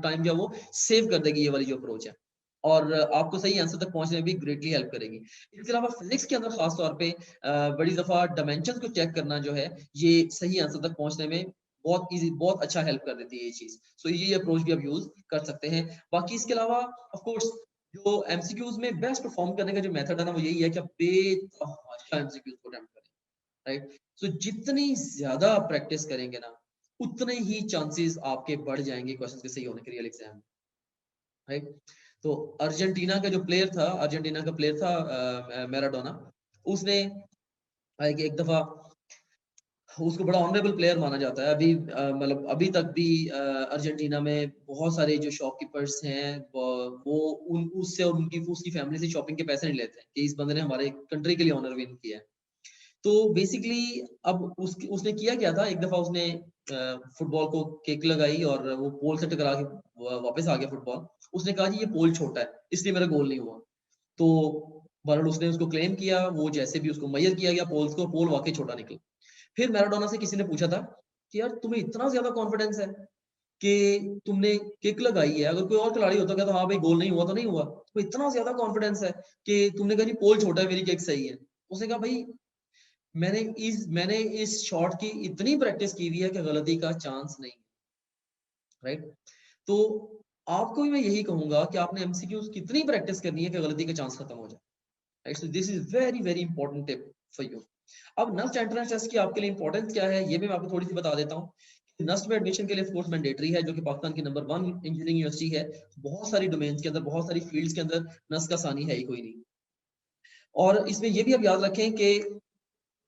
टाइम जो वो सेव कर देगी ये वाली जो अप्रोच है, और आपको सही आंसर तक पहुंचने में भी ग्रेटली हेल्प करेगी। इसके अलावा फिजिक्स के अंदर खास तौर पे बड़ी दफा डायमेंशन को चेक करना जो है ये सही आंसर तक पहुंचने में बहुत इजी, बहुत अच्छा हेल्प कर देती है ये चीज। सो ये अप्रोच भी आप यूज कर सकते हैं। बाकी इसके अलावा ऑफ कोर्स जो एमसीक्यूज में बेस्ट परफॉर्म करने का जो मेथड है ना वो यही है कि आप बेतहाशा एमसीक्यूज को अटेम्प्ट करें, राइट। सो जितनी ज्यादा आप प्रैक्टिस करेंगे ना उतने ही चांसेस आपके बढ़ जाएंगे क्वेश्चन के सही होने के रियल एग्जाम में, राइट। तो अर्जेंटीना का जो प्लेयर था, अर्जेंटीना का प्लेयर था मैराडोना, उसने एक दफा उसको बड़ा ऑनरेबल प्लेयर माना जाता है। अभी मतलब अभी तक भी अर्जेंटीना में बहुत सारे जो शॉपकीपर्स हैं वो उन उससे और उनकी उसकी फैमिली से शॉपिंग के पैसे नहीं लेते कि इस बंदे ने हमारे कंट्री के लिए ऑनर विन किया है। तो बेसिकली अब उसने किया क्या था, एक दफा उसने फुटबॉल को किक लगाई और वो पोल से टकरा के वापस आ गया फुटबॉल। उसने कहा जी ये पोल छोटा है इसलिए मेरा गोल नहीं हुआ। तो बहरहाल उसने उसको क्लेम किया, वो जैसे भी उसको मैयर किया गया पोल्स को, पोल वाकई छोटा निकला। फिर मैराडोना से किसी ने पूछा था कि यार तुम्हें इतना ज्यादा कॉन्फिडेंस है कि तुमने किक लगाई है, अगर कोई और खिलाड़ी होता क्या तो हाँ भाई गोल नहीं हुआ तो नहीं हुआ, तो इतना ज्यादा कॉन्फिडेंस है कि तुमने कहा पोल छोटा है मेरी किक सही है। उसने कहा भाई मैंने इस शॉट की इतनी प्रैक्टिस की हुई है कि गलती का चांस नहीं, राइट। तो आपको भी मैं यही कहूंगा कि आपने एमसीक्यूज कितनी प्रैक्टिस करनी है कि गलती का चांस खत्म हो जाए, right. So this is very very important tip for you. अब नस्ट एंट्रेंस टेस्ट की आपके लिए इंपॉर्टेंस क्या है ये भी मैं आपको थोड़ी सी बता देता हूँ। नस्ट में एडमिशन के लिए ऑफ कोर्स मैंडेटरी है, जो कि पाकिस्तान की नंबर 1 इंजीनियरिंग यूनिवर्सिटी है। बहुत सारी डोमेन्स के अंदर, बहुत सारी फील्ड्स के अंदर नस्ट का सानी है ही कोई नहीं। और इसमें ये भी आप याद रखें कि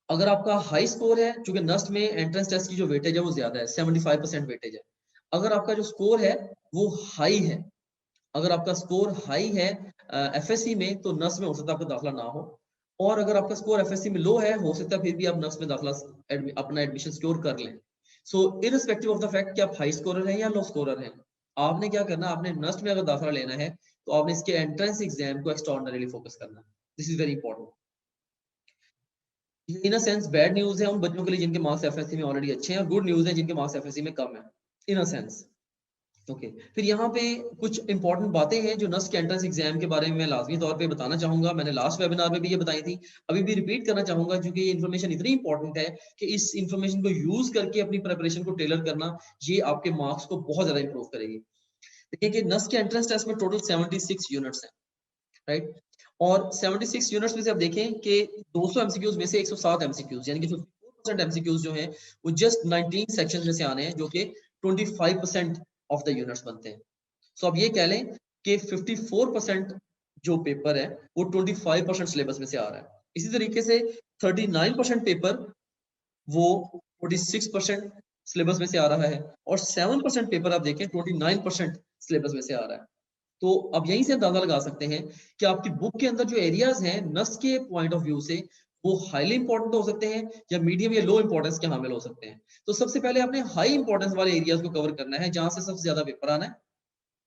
अगर आपका हाई स्कोर है, चूंकि नस्ट में एंट्रेंस टेस्ट की जो वेटेज है वो ज्यादा है, 75% वेटेज है। अगर आपका जो स्कोर है वो हाई है, अगर आपका स्कोर हाई है एफएससी में, तो नर्स में हो सकता है आपका दाखिला ना हो। और अगर आपका स्कोर एफएससी में लो है, हो सकता है फिर भी आप नर्स में दाखिला अपना एडमिशन सिक्योर कर लें। सो इररिस्पेक्टिव ऑफ द फैक्ट कि आप हाई स्कोरर हैं या लो स्कोरर हैं, आपने क्या करना, आपने नर्स में अगर दाखिला लेना है तो आपने इसके एंट्रेंस एग्जाम को एक्स्ट्राऑर्डिनरीली फोकस करना है। This is very important. In a sense bad news है उन बच्चों के लिए जिनके मार्क्स एफएससी में ऑलरेडी अच्छे हैं, और गुड न्यूज है जिनके मार्क्स एफएससी में कम है, इन अ सेंस। ओके फिर यहाँ पे कुछ इंपॉर्टेंट बातें हैं जो नस्ट के एंट्रेंस एग्जाम के बारे में मैं लाजमी तौर पे बताना चाहूंगा। मैंने लास्ट वेबिनार में भी ये बताई थी, अभी भी रिपीट करना चाहूंगा क्योंकि ये इन्फॉर्मेशन इतनी इंपॉर्टेंट है कि इस इन्फॉर्मेशन को यूज करके अपनी प्रिपरेशन को टेलर करना, ये आपके मार्क्स को बहुत ज्यादा इंप्रूव करेगी। देखिए कि नस्ट के एंट्रेंस टेस्ट में टोटल 76 यूनिट्स हैं, राइट। और 76 यूनिट्स में से आप देखें कि 200 एमसीक्यूज में से 107 एमसीक्यूज यानी कि 54% एमसीक्यूज जो हैं वो जस्ट 19 सेक्शंस में से आने हैं, जो कि 25% ऑफ द यूनिट्स बनते हैं। सो अब ये कह लें कि 54% जो पेपर है वो 25% सिलेबस में से आ रहा है। इसी तरीके से 39% पेपर वो 46% सिलेबस में से आ रहा है, और 7% पेपर आप देखें 29% सिलेबस में से आ रहा है। तो अब यहीं से अंदाजा लगा सकते हैं कि आपकी बुक के अंदर जो एरियाज हैं नस के पॉइंट ऑफ व्यू से वो हाईली इंपॉर्टेंट हो सकते हैं या मीडियम या लो इंपॉर्टेंस के हामिल हो सकते हैं। तो सबसे पहले आपने हाई इंपॉर्टेंस वाले एरियाज को कवर करना है जहां से सबसे ज्यादा पेपर आना है।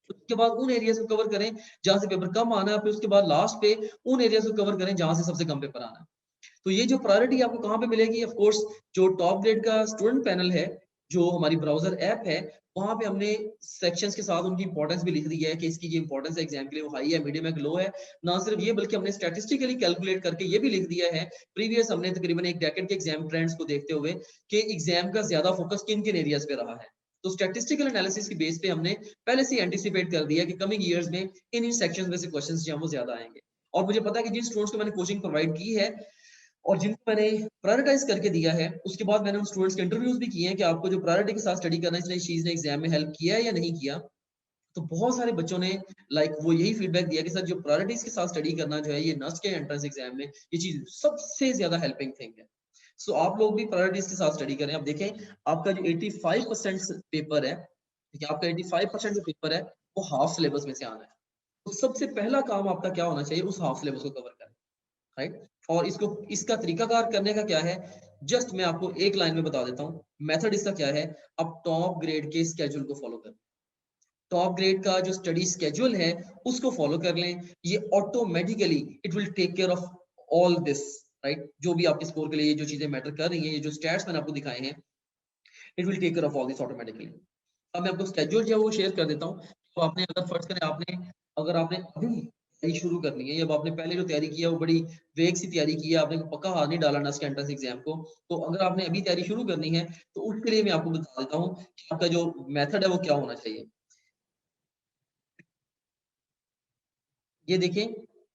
उसके बाद उन एरियाज को कवर करें जहां से पेपर कम आना है, फिर उसके बाद लास्ट पे उन एरियाज को कवर करें जहां से सबसे कम पेपर आना है। तो ये जो प्रायोरिटी आपको कहाँ पे मिलेगी, ऑफ कोर्स जो टॉप ग्रेड का स्टूडेंट पैनल है, जो हमारी ब्राउजर ऐप है, वहां पे हमने सेक्शंस के साथ उनकी इंपॉर्टेंस भी लिख दी है कि इसकी जो इंपॉर्टेंस है एग्जाम के लिए वो हाई है, मीडियम है, लो है। ना सिर्फ ये बल्कि हमने स्टैटिस्टिकली कैलकुलेट करके ये भी लिख दिया है प्रीवियस हमने तकरीबन एक डेकेड के एग्जाम ट्रेंड्स को देखते हुए कि एग्जाम का ज्यादा फोकस किन किन एरियाज पे रहा है। तो स्टैटिस्टिकल एनालिसिस की बेस पे हमने पहले से एंटिसिपेट कर दिया कि कमिंग ईयर्स में इन सेक्शंस में से क्वेश्चंस जो हैं वो ज्यादा आएंगे। और मुझे पता है कि जिन स्टूडेंट्स को मैंने कोचिंग प्रोवाइड की है और जिनको मैंने प्रायोरिटाइज करके दिया है, उसके बाद मैंने उन स्टूडेंट्स के इंटरव्यूज भी किए हैं कि आपको जो प्रायोरिटी के साथ स्टडी करना है इस चीज ने एग्जाम में हेल्प किया है या नहीं किया। तो बहुत सारे बच्चों ने वो यही फीडबैक दिया कि सर जो प्रायोरिटीज के साथ स्टडी करना जो है ये नस्ट के एंट्रेंस एग्जाम में ये चीज सबसे ज्यादा हेल्पिंग थिंग है। सो आप लोग भी प्रायोरिटीज के साथ स्टडी करें। अब देखें आपका जो 85% पेपर है, ठीक है, आपका 85% जो पेपर है वो हाफ सिलेबस में से आना है। तो सबसे पहला काम आपका क्या होना चाहिए, उस हाफ सिलेबस को कवर करना, राइट। और इसको इसका तरीकाकार करने का क्या है, जस्ट मैं आपको एक लाइन में बता देता हूँ। मेथड इसका क्या है, आप टॉप ग्रेड के स्केड्यूल को फॉलो करें। टॉप ग्रेड का जो स्टडी स्केड्यूल है उसको फॉलो कर लें। ये automatically it will take care of all this, right. जो भी आपके स्कोर के लिए जो चीजें मैटर कर रही हैं, ये जो स्टैट्स मैंने आपको दिखाए हैं, it will take care of all this automatically. अब मैं आपको स्केड्यूल जो है वो शेयर कर देता हूँ। तो आपने अगर फर्ज करें आपने अगर आपने अभी तैयारी शुरू करनी है, या आपने पहले जो तैयारी की है वो बड़ी वेग सी तैयारी की है, आपने पक्का हाथ नहीं डाला ना इसके एंट्रेंस एग्जाम को, तो अगर आपने अभी तैयारी शुरू करनी है तो उसके लिए मैं आपको बता देता हूँ कि आपका जो मेथड है वो क्या होना चाहिए। ये देखें,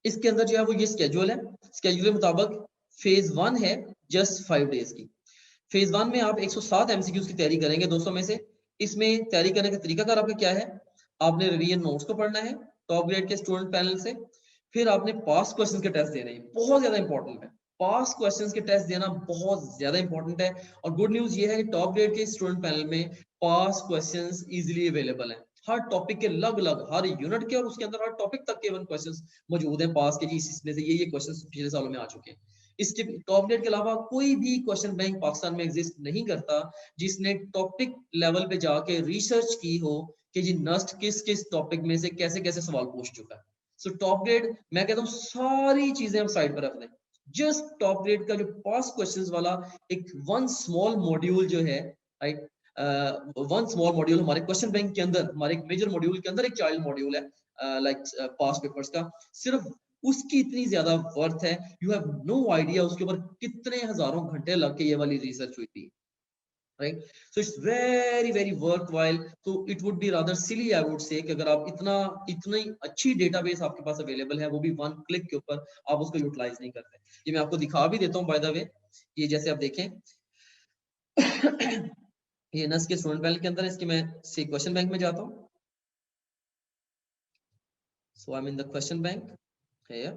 इसके अंदर जो है वो ये स्केड्यूल है। स्केड्यूल के मुताबिक फेज 1 है जस्ट 5 डेज की। फेज 1 में आप 107 एमसीक्यूज की तैयारी करेंगे 200 में से। इसमें तैयारी करने का तरीकाकार आपका क्या है, आपने रिवीजन नोट्स को पढ़ना है टॉप ग्रेड के स्टूडेंट पैनल से। फिर आपने पास क्वेश्चन के टेस्ट देने हैं, बहुत ज्यादा इंपॉर्टेंट है। पास क्वेश्चन के टेस्ट देना बहुत ज्यादा इंपॉर्टेंट है। और गुड न्यूज ये है कि टॉप ग्रेड के स्टूडेंट पैनल में पास क्वेश्चंस इजीली अवेलेबल है। हर टॉपिक के अलग अलग हर यूनिट के और उसके अंदर हर टॉपिक तक के इवन क्वेश्चंस मौजूद हैं पास के जी, इसमें से ये क्वेश्चंस पिछले सालों में आ चुके हैं। इसके टॉप ग्रेड के अलावा कोई भी क्वेश्चन बैंक पाकिस्तान में एग्जिस्ट नहीं करता जिसने टॉपिक लेवल पे जाके रिसर्च की हो कि जी नस्ट किस किस टॉपिक में से कैसे कैसे सवाल पूछ चुका है। सो टॉप ग्रेड मैं कहता हूँ सारी चीजें हम साइड पर रख दें, जस्ट टॉप ग्रेड का जो पास क्वेश्चंस वाला एक वन स्मॉल मॉड्यूल जो है, राइट, वन स्मॉल मॉड्यूल हमारे क्वेश्चन बैंक के अंदर, हमारे एक मेजर मॉड्यूल के अंदर एक चाइल्ड मॉड्यूल है लाइक पास पेपर्स का, सिर्फ उसकी इतनी ज्यादा वर्थ है। यू हैव नो आइडिया उसके ऊपर कितने हजारों घंटे लग के ये वाली रिसर्च हुई थी, right. So it's very very worthwhile. तो it would be rather silly I would say कि अगर आप इतनी अच्छी डेटाबेस आपके पास अवेलेबल है, वो भी वन क्लिक के ऊपर, आप उसको यूटिलाइज नहीं करते। ये मैं आपको दिखा भी देता हूँ बाय द वे। ये जैसे आप देखें ये नस के स्टूडेंट पैनल के अंदर है, इसके मैं सी क्वेश्चन बैंक में जाता हूँ। So I am in the question bank है।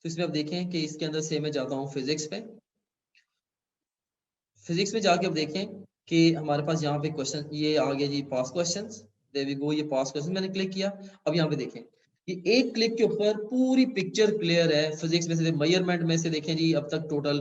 तो इसमें आप देखें कि इसके अंदर से मैं जाता हूँ फिजिक्स पे। फिजिक्स में जाके अब देखें कि हमारे पास यहाँ पे क्वेश्चन ये आ गया जी, पास क्वेश्चंस। देयर वी गो, ये पास क्वेश्चन मैंने क्लिक किया। अब यहाँ पे देखें ये एक क्लिक के ऊपर पूरी पिक्चर क्लियर है। फिजिक्स में से मेजरमेंट में से देखें जी, अब तक टोटल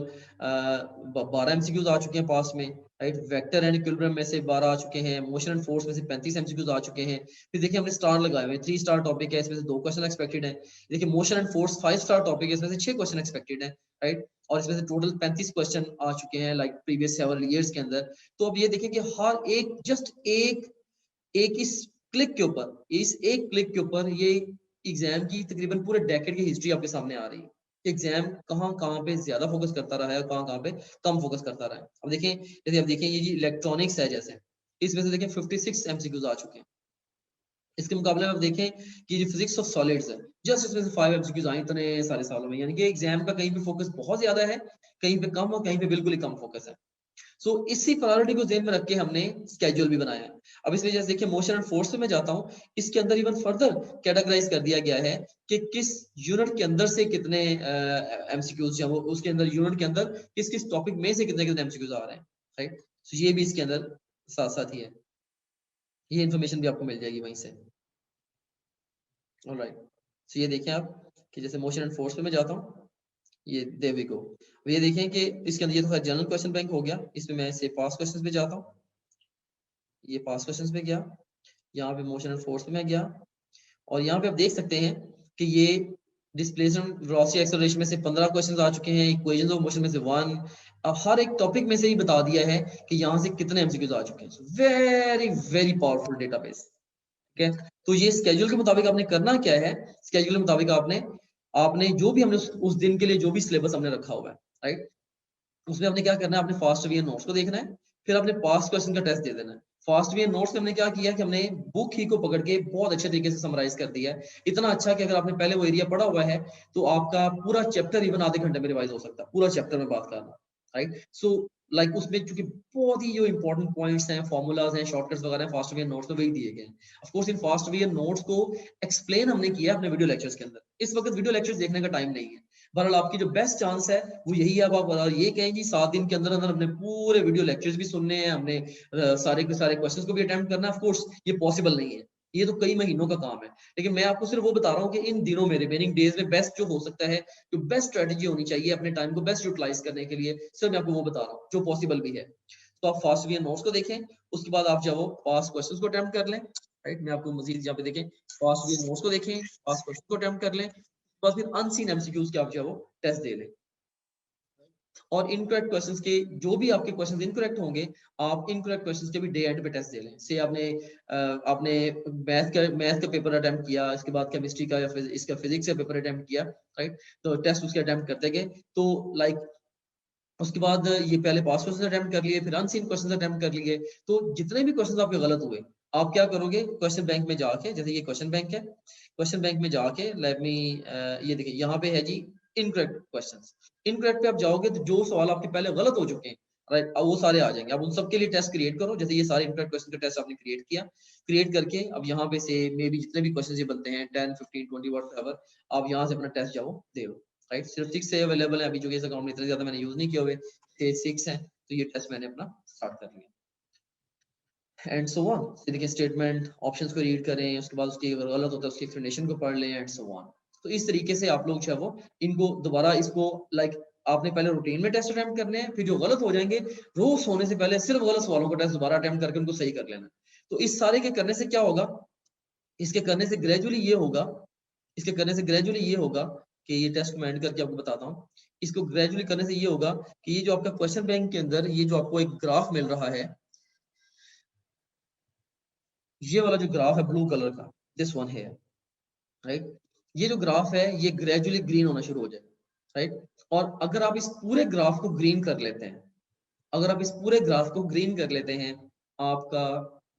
12 एमसीक्यूज आ चुके हैं पास में, राइट। वेक्टर एंड इक्विलिब्रियम में से 12 आ चुके हैं, मोशन एंड फोर्स में से 35 एमसीक्यूज आ चुके हैं। फिर देखिए हमने स्टार लगाए हुए 3 स्टार टॉपिक है, इसमें से 2 क्वेश्चन एक्सपेक्टेड है। देखिए motion and force 5 star topic है, इसमें से 6 क्वेश्चन एक्सपेक्टेड है, राइट। और इसमें से टोटल 35 क्वेश्चन आ चुके हैं लाइक प्रीवियस सेवरल ईयर्स के अंदर। तो अब ये देखें कि हर एक जस्ट एक एक इस क्लिक के ऊपर, इस एक क्लिक के ऊपर ये एग्जाम की तकरीबन पूरे डेकेड की हिस्ट्री आपके सामने आ रही है। एग्जाम कहाँ कहाँ पे ज्यादा फोकस करता रहा है और कहाँ कहाँ पे कम फोकस करता रहा है। अब देखें, जैसे अब देखें ये जी इलेक्ट्रॉनिक्स है, जैसे इसमें से देखें 56 एमसीक्यूज आ चुके हैं। इसके मुकाबले में आप देखें कि जो फिजिक्स ऑफ सॉलिड्स है, जस्ट इसमें से 5 एमसीक्यूज आए इतने सारे सालों में। यानी कि एग्जाम का कहीं पे फोकस बहुत ज्यादा है, कहीं पे कम और कहीं पे बिल्कुल ही कम फोकस है। सो इसी प्रायोरिटी को ध्यान में रख के हमने स्केड्यूल भी बनाया है। अब इसमें जैसे देखिए मोशन एंड फोर्स पे मैं जाता हूँ, इसके अंदर इवन फर्दर कैटेगराइज कर दिया गया है कि किस यूनिट के अंदर से कितने एमसीक्यूज वो उसके अंदर यूनिट के अंदर किस किस टॉपिक में से कितने कितने एमसीक्यूज आ रहे हैं, राइट। सो ये भी इसके अंदर साथ साथ ही है, ये इन्फॉर्मेशन भी आपको मिल जाएगी वहीं से। ऑलराइट। सो ये देखें आप कि जैसे मोशन एंड फोर्स पे मैं जाता हूँ, ये देयर वी गो। ये देखें कि इसके अंदर ये तो जनरल क्वेश्चन बैंक हो गया, इसमें मैं से पास क्वेश्चंस पे जाता हूँ, ये पास क्वेश्चंस पे गया, यहाँ पे मोशन एंड फोर्स पे मैं गया, और यहाँ पे आप देख सकते हैं कि ये डिस्प्लेसमेंट वेलोसिटी एक्सेलरेशन में से 15 क्वेश्चंस आ चुके हैं, इक्वेशंस ऑफ मोशन में से 1। अब हर एक टॉपिक में से ही बता दिया है कि यहाँ से कितने एमसीक्यूज आ चुके हैं। Very very powerful database. ठीक है, तो ये स्केड्यूल के मुताबिक आपने करना क्या है, स्केड्यूल के मुताबिक आपने आपने जो भी हमने उस दिन के लिए जो भी सिलेबस हमने रखा हुआ है, राइट, उसमें आपने क्या करना है, आपने फास्ट वे नोट्स को देखना है, फिर आपने पास्ट क्वेश्चन का टेस्ट दे देना है। फास्ट वे नोट्स में हमने क्या किया कि हमने बुक ही को पकड़ के बहुत अच्छे तरीके से समराइज कर दिया है, इतना अच्छा कि अगर आपने पहले वो एरिया पढ़ा हुआ है तो आपका पूरा चैप्टर इवन आधे घंटे में रिवाइज हो सकता है, पूरा चैप्टर में बात करना, राइट। सो लाइक उसमें चूंकि बहुत ही जो इंपॉर्टेंट पॉइंट्स हैं, फॉर्मूलाज हैं, शॉर्टकट्स वगैरह फास्ट वे नोट्स में वही दिए गए हैं। Of course in fast way notes को एक्सप्लेन हमने किया अपने वीडियो लेक्चर्स के अंदर, इस वक्त वीडियो लेक्चर्स देखने का टाइम नहीं है। बहरहाल आपकी जो बेस्ट चांस है वो यही है, अब आप ये कहें जी 7 दिन के अंदर अंदर अपने पूरे वीडियो लेक्चर्स भी सुनने हैं, हमने सारे के सारे क्वेश्चंस को भी अटेम्प्ट करना है। ऑफ कोर्स ये पॉसिबल नहीं है, ये तो कई महीनों का काम है, लेकिन मैं आपको सिर्फ वो बता रहा हूँ कि इन दिनों में रिमेनिंग डेज में बेस्ट जो हो सकता है, जो बेस्ट स्ट्रेटेजी होनी चाहिए अपने टाइम को बेस्ट यूटिलाइज करने के लिए, सिर्फ मैं आपको वो बता रहा हूँ जो पॉसिबल भी है। तो आप फास्ट वे नोट्स को देखें, उसके बाद आप जब पास क्वेश्चंस को अटेम्प्ट कर लें, राइट, मैं आपको मजीद यहाँ पे देखें, फास्ट वे नोट्स को देखें, पास क्वेश्चन को अटेम्प्ट कर लें, बस फिर अनसीन एमसीक्यूज के आप जो है वो टेस्ट दे लें। और इनकरेक्ट क्वेश्चंस के जो भी आपके क्वेश्चंस इनकरेक्ट होंगे, आप इनकरेक्ट क्वेश्चंस के भी डे एंड पे टेस्ट दे लें। से आपने मैथ का पेपर अटेम्प्ट किया, इसके बाद केमिस्ट्री का या इसका फिजिक्स का पेपर अटेम्प्ट किया, राइट, तो टेस्ट उसके अटेम्प्ट करते गए, तो लाइक उसके बाद ये पहले पास क्वेश्चन अटेम्प्ट कर लिए, फिर अनसीन क्वेश्चन अटेम्प्ट कर लिए, तो जितने भी क्वेश्चन आपके गलत हुए, आप क्या करोगे, क्वेश्चन बैंक में जाके, जैसे ये क्वेश्चन बैंक है, क्वेश्चन बैंक में जाके लेट मी ये देखिए यहाँ पे है जी इनकरेक्ट क्वेश्चंस। इनकरेक्ट पे आप जाओगे तो जो सवाल आपके पहले गलत हो चुके हैं, राइट, अब वो सारे आ जाएंगे। अब उन सबके लिए टेस्ट क्रिएट करो, जैसे ये सारे इनकरेक्ट क्वेश्चन का टेस्ट आपने क्रिएट किया, क्रिएट करके अब यहाँ पे से मे बी जितने भी क्वेश्चन ये बनते हैं 10 15 20 व्हाटएवर, आप यहाँ से अपना टेस्ट जाओ दे लो, राइट। सिर्फ 6 से अवेलेबल है अभी, जो कि इस अकाउंट में इतने ज्यादा मैंने यूज नहीं किए हुए, 6 हैं, तो ये टेस्ट मैंने अपना स्टार्ट कर लिया एंड सो ऑन। देखिए स्टेटमेंट ऑप्शंस को रीड करें, उसके बाद उसकी अगर गलत होता है उसकी एक्सप्लेनेशन को पढ़ लें एंड सो ऑन। तो इस तरीके से आप लोग जो है वो इनको दोबारा इसको लाइक आपने पहले रूटीन में टेस्ट अटेम्प्ट करने हैं, फिर जो गलत हो जाएंगे रोज सोने से पहले सिर्फ गलत सवालों का टेस्ट दोबारा अटेम्प्ट करके उनको सही कर लेना। तो इस सारे के करने से क्या होगा, इसके करने से ग्रेजुअली ये होगा, इसके करने से ग्रेजुअली ये होगा कि ये टेस्ट मैं एंड करके आपको बताता हूँ। इसको ग्रेजुअली करने से ये होगा कि ये जो आपका क्वेश्चन बैंक के अंदर ये जो आपको एक ग्राफ मिल रहा है, ये वाला जो ग्राफ है ब्लू कलर का, दिस वन है, राइट, ये जो ग्राफ है ये ग्रेजुअली ग्रीन होना शुरू हो जाए, राइट। और अगर आप इस पूरे ग्राफ को ग्रीन कर लेते हैं, अगर आप इस पूरे ग्राफ को ग्रीन कर लेते हैं, आपका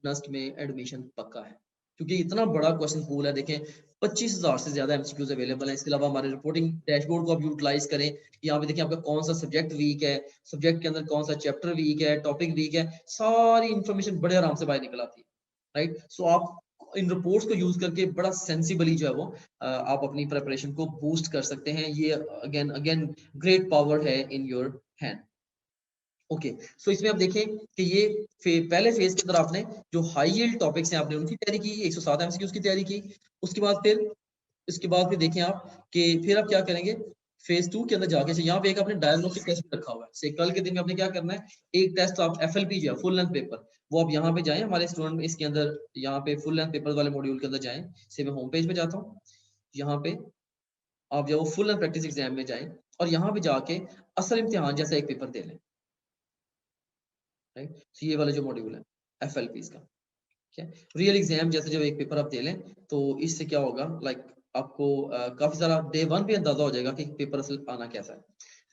नस्ट में एडमिशन पक्का है, क्योंकि इतना बड़ा क्वेश्चन पूल है। देखें 25,000 से ज्यादा एमसीक्यूज अवेलेबल है। इसके अलावा हमारे रिपोर्टिंग डैशबोर्ड को आप यूटिलाइज करें, यहाँ पे देखिए आपका कौन सा सब्जेक्ट वीक है, सब्जेक्ट के अंदर कौन सा चैप्टर वीक है, टॉपिक वीक है, सारी इंफॉर्मेशन बड़े आराम से बाहर निकल आती है, राइट। सो आप इन रिपोर्ट्स को यूज करके बड़ा सेंसिबली जो है वो आप अपनी प्रिपरेशन को बूस्ट कर सकते हैं। ये अगेन अगेन ग्रेट पावर है इन योर हैंड। ओके, सो इसमें आप देखें कि ये पहले फेज के अंदर आपने जो हाई यील्ड टॉपिक्स हैं आपने उनकी तैयारी की, 107 एमसीक्यूज की तैयारी की। उसके बाद फिर इसके बाद फिर देखें आप कि फिर आप क्या करेंगे, फेज 2 के अंदर जाके यहाँ पे एक आपने डायग्नोस्टिक टेस्ट रखा हुआ है। से कल के दिन में आपने क्या करना है, एक टेस्ट आप एफएलपी जो है फुल लेंथ पेपर, वो आप यहाँ पे जाएं, हमारे स्टूडेंट इसके अंदर यहाँ पे फुल लेंथ पेपर वाले मॉड्यूल के अंदर जाएं। से मैं होम पेज पे जाता हूँ, यहाँ पे आप जब फुल लेंथ प्रैक्टिस एग्जाम में जाएं और यहाँ पे जाके असल इम्तिहान जैसा एक पेपर दे लें, राइट। तो ये वाला जो मॉड्यूल है एफएलपी का, ठीक है, रियल एग्जाम जैसे जब एक पेपर आप दे लें, तो इससे क्या होगा, लाइक आपको काफी सारा डे 1 पे अंदाजा हो जाएगा कि पेपर असल आना कैसा है।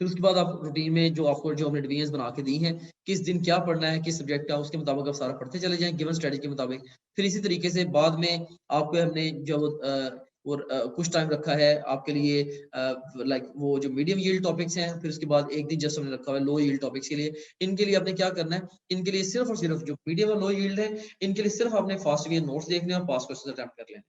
फिर उसके बाद आप रूटीन में जो आपको जो हमने डिवीजन बना के दी हैं, किस दिन क्या पढ़ना है, किस सब्जेक्ट का, उसके मुताबिक आप सारा पढ़ते चले जाएं गिवन स्ट्रेटजी के मुताबिक। फिर इसी तरीके से बाद में आपको हमने जो और कुछ टाइम रखा है आपके लिए लाइक वो जो मीडियम यील्ड टॉपिक्स हैं, फिर उसके बाद एक दिन जस्ट हमने रखा हुआ है लो यील्ड टॉपिक्स के लिए। इनके लिए आपने क्या करना है, इनके लिए सिर्फ और सिर्फ जो मीडियम और लो यील्ड है, इनके लिए सिर्फ आपने फास्ट वे नोट्स देखने और पास क्वेश्चन अटेम्प्ट कर लेने।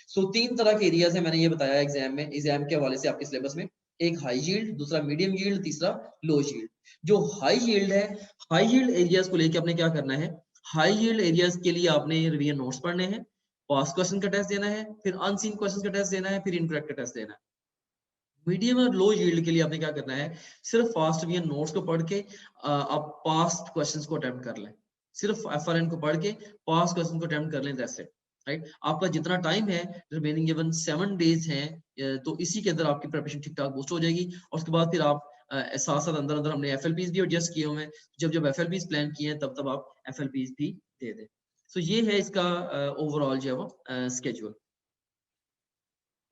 सो 3 तरह के एरियाज है, मैंने ये बताया एग्जाम में, एग्जाम के हवाले से आपके सिलेबस में, एक हाई यील्ड, दूसरा मीडियम यील्ड, तीसरा लो यील्ड। जो हाई यील्ड है, हाई यील्ड एरियाज को लेके आपने क्या करना है, हाई यील्ड एरियाज के लिए आपने रिवीजन नोट्स पढ़ने हैं, पास क्वेश्चन का टेस्ट देना है, फिर अनसीन क्वेश्चन का टेस्ट देना है, फिर इनकरेक्ट का टेस्ट देना है। मीडियम और लो यील्ड के लिए आपने क्या करना है, सिर्फ फास्ट रिवीजन नोट्स को पढ़ के आप पास्ट क्वेश्चंस को अटेम्प्ट कर लें। सिर्फ एफआरएन को पढ़ के पास्ट क्वेश्चन को अटेम्प्ट कर लें, दैट्स इट, राइट। आपका जितना टाइम है, रिमेनिंग इवन 7 डेज हैं, तो इसी के अंदर आपकी प्रिपरेशन ठीक ठाक बूस्ट हो जाएगी। और उसके बाद फिर आप साथ साथ अंदर अंदर हमने एफएलपीज भी एडजस्ट किए हुए हैं, जब जब एफएलपीज प्लान किए हैं तब तब आप एफएलपीज भी दे दें। सो ये है इसका ओवरऑल जो है वो स्केड्यूल।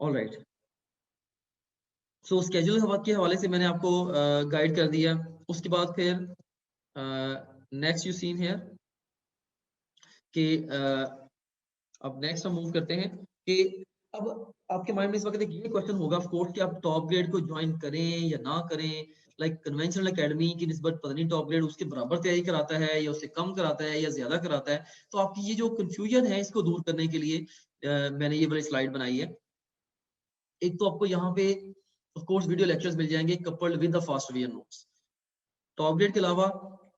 ऑलराइट, सो स्केड्यूल के हवाले से मैंने आपको गाइड कर दिया। उसके बाद फिर नेक्स्ट यू सीन है कि अब नेक्स्ट हम मूव करते हैं कि अब आपके माइंड में इस वक्त एक ये क्वेश्चन होगा ऑफ कोर्स कि आप टॉप ग्रेड को ज्वाइन करें या ना करें। लाइक कन्वेंशनल एकेडमी की निस्बत पता नहीं टॉप ग्रेड उसके बराबर तैयारी कराता है या उससे कम कराता है या ज्यादा कराता है। तो आपकी ये जो कंफ्यूजन है इसको दूर करने के लिए मैंने ये वाली स्लाइड बनाई है। एक तो आपको यहाँ पे ऑफ कोर्स वीडियो लेक्चर्स मिल जाएंगे coupled with the fast revision notes. Top grade के अलावा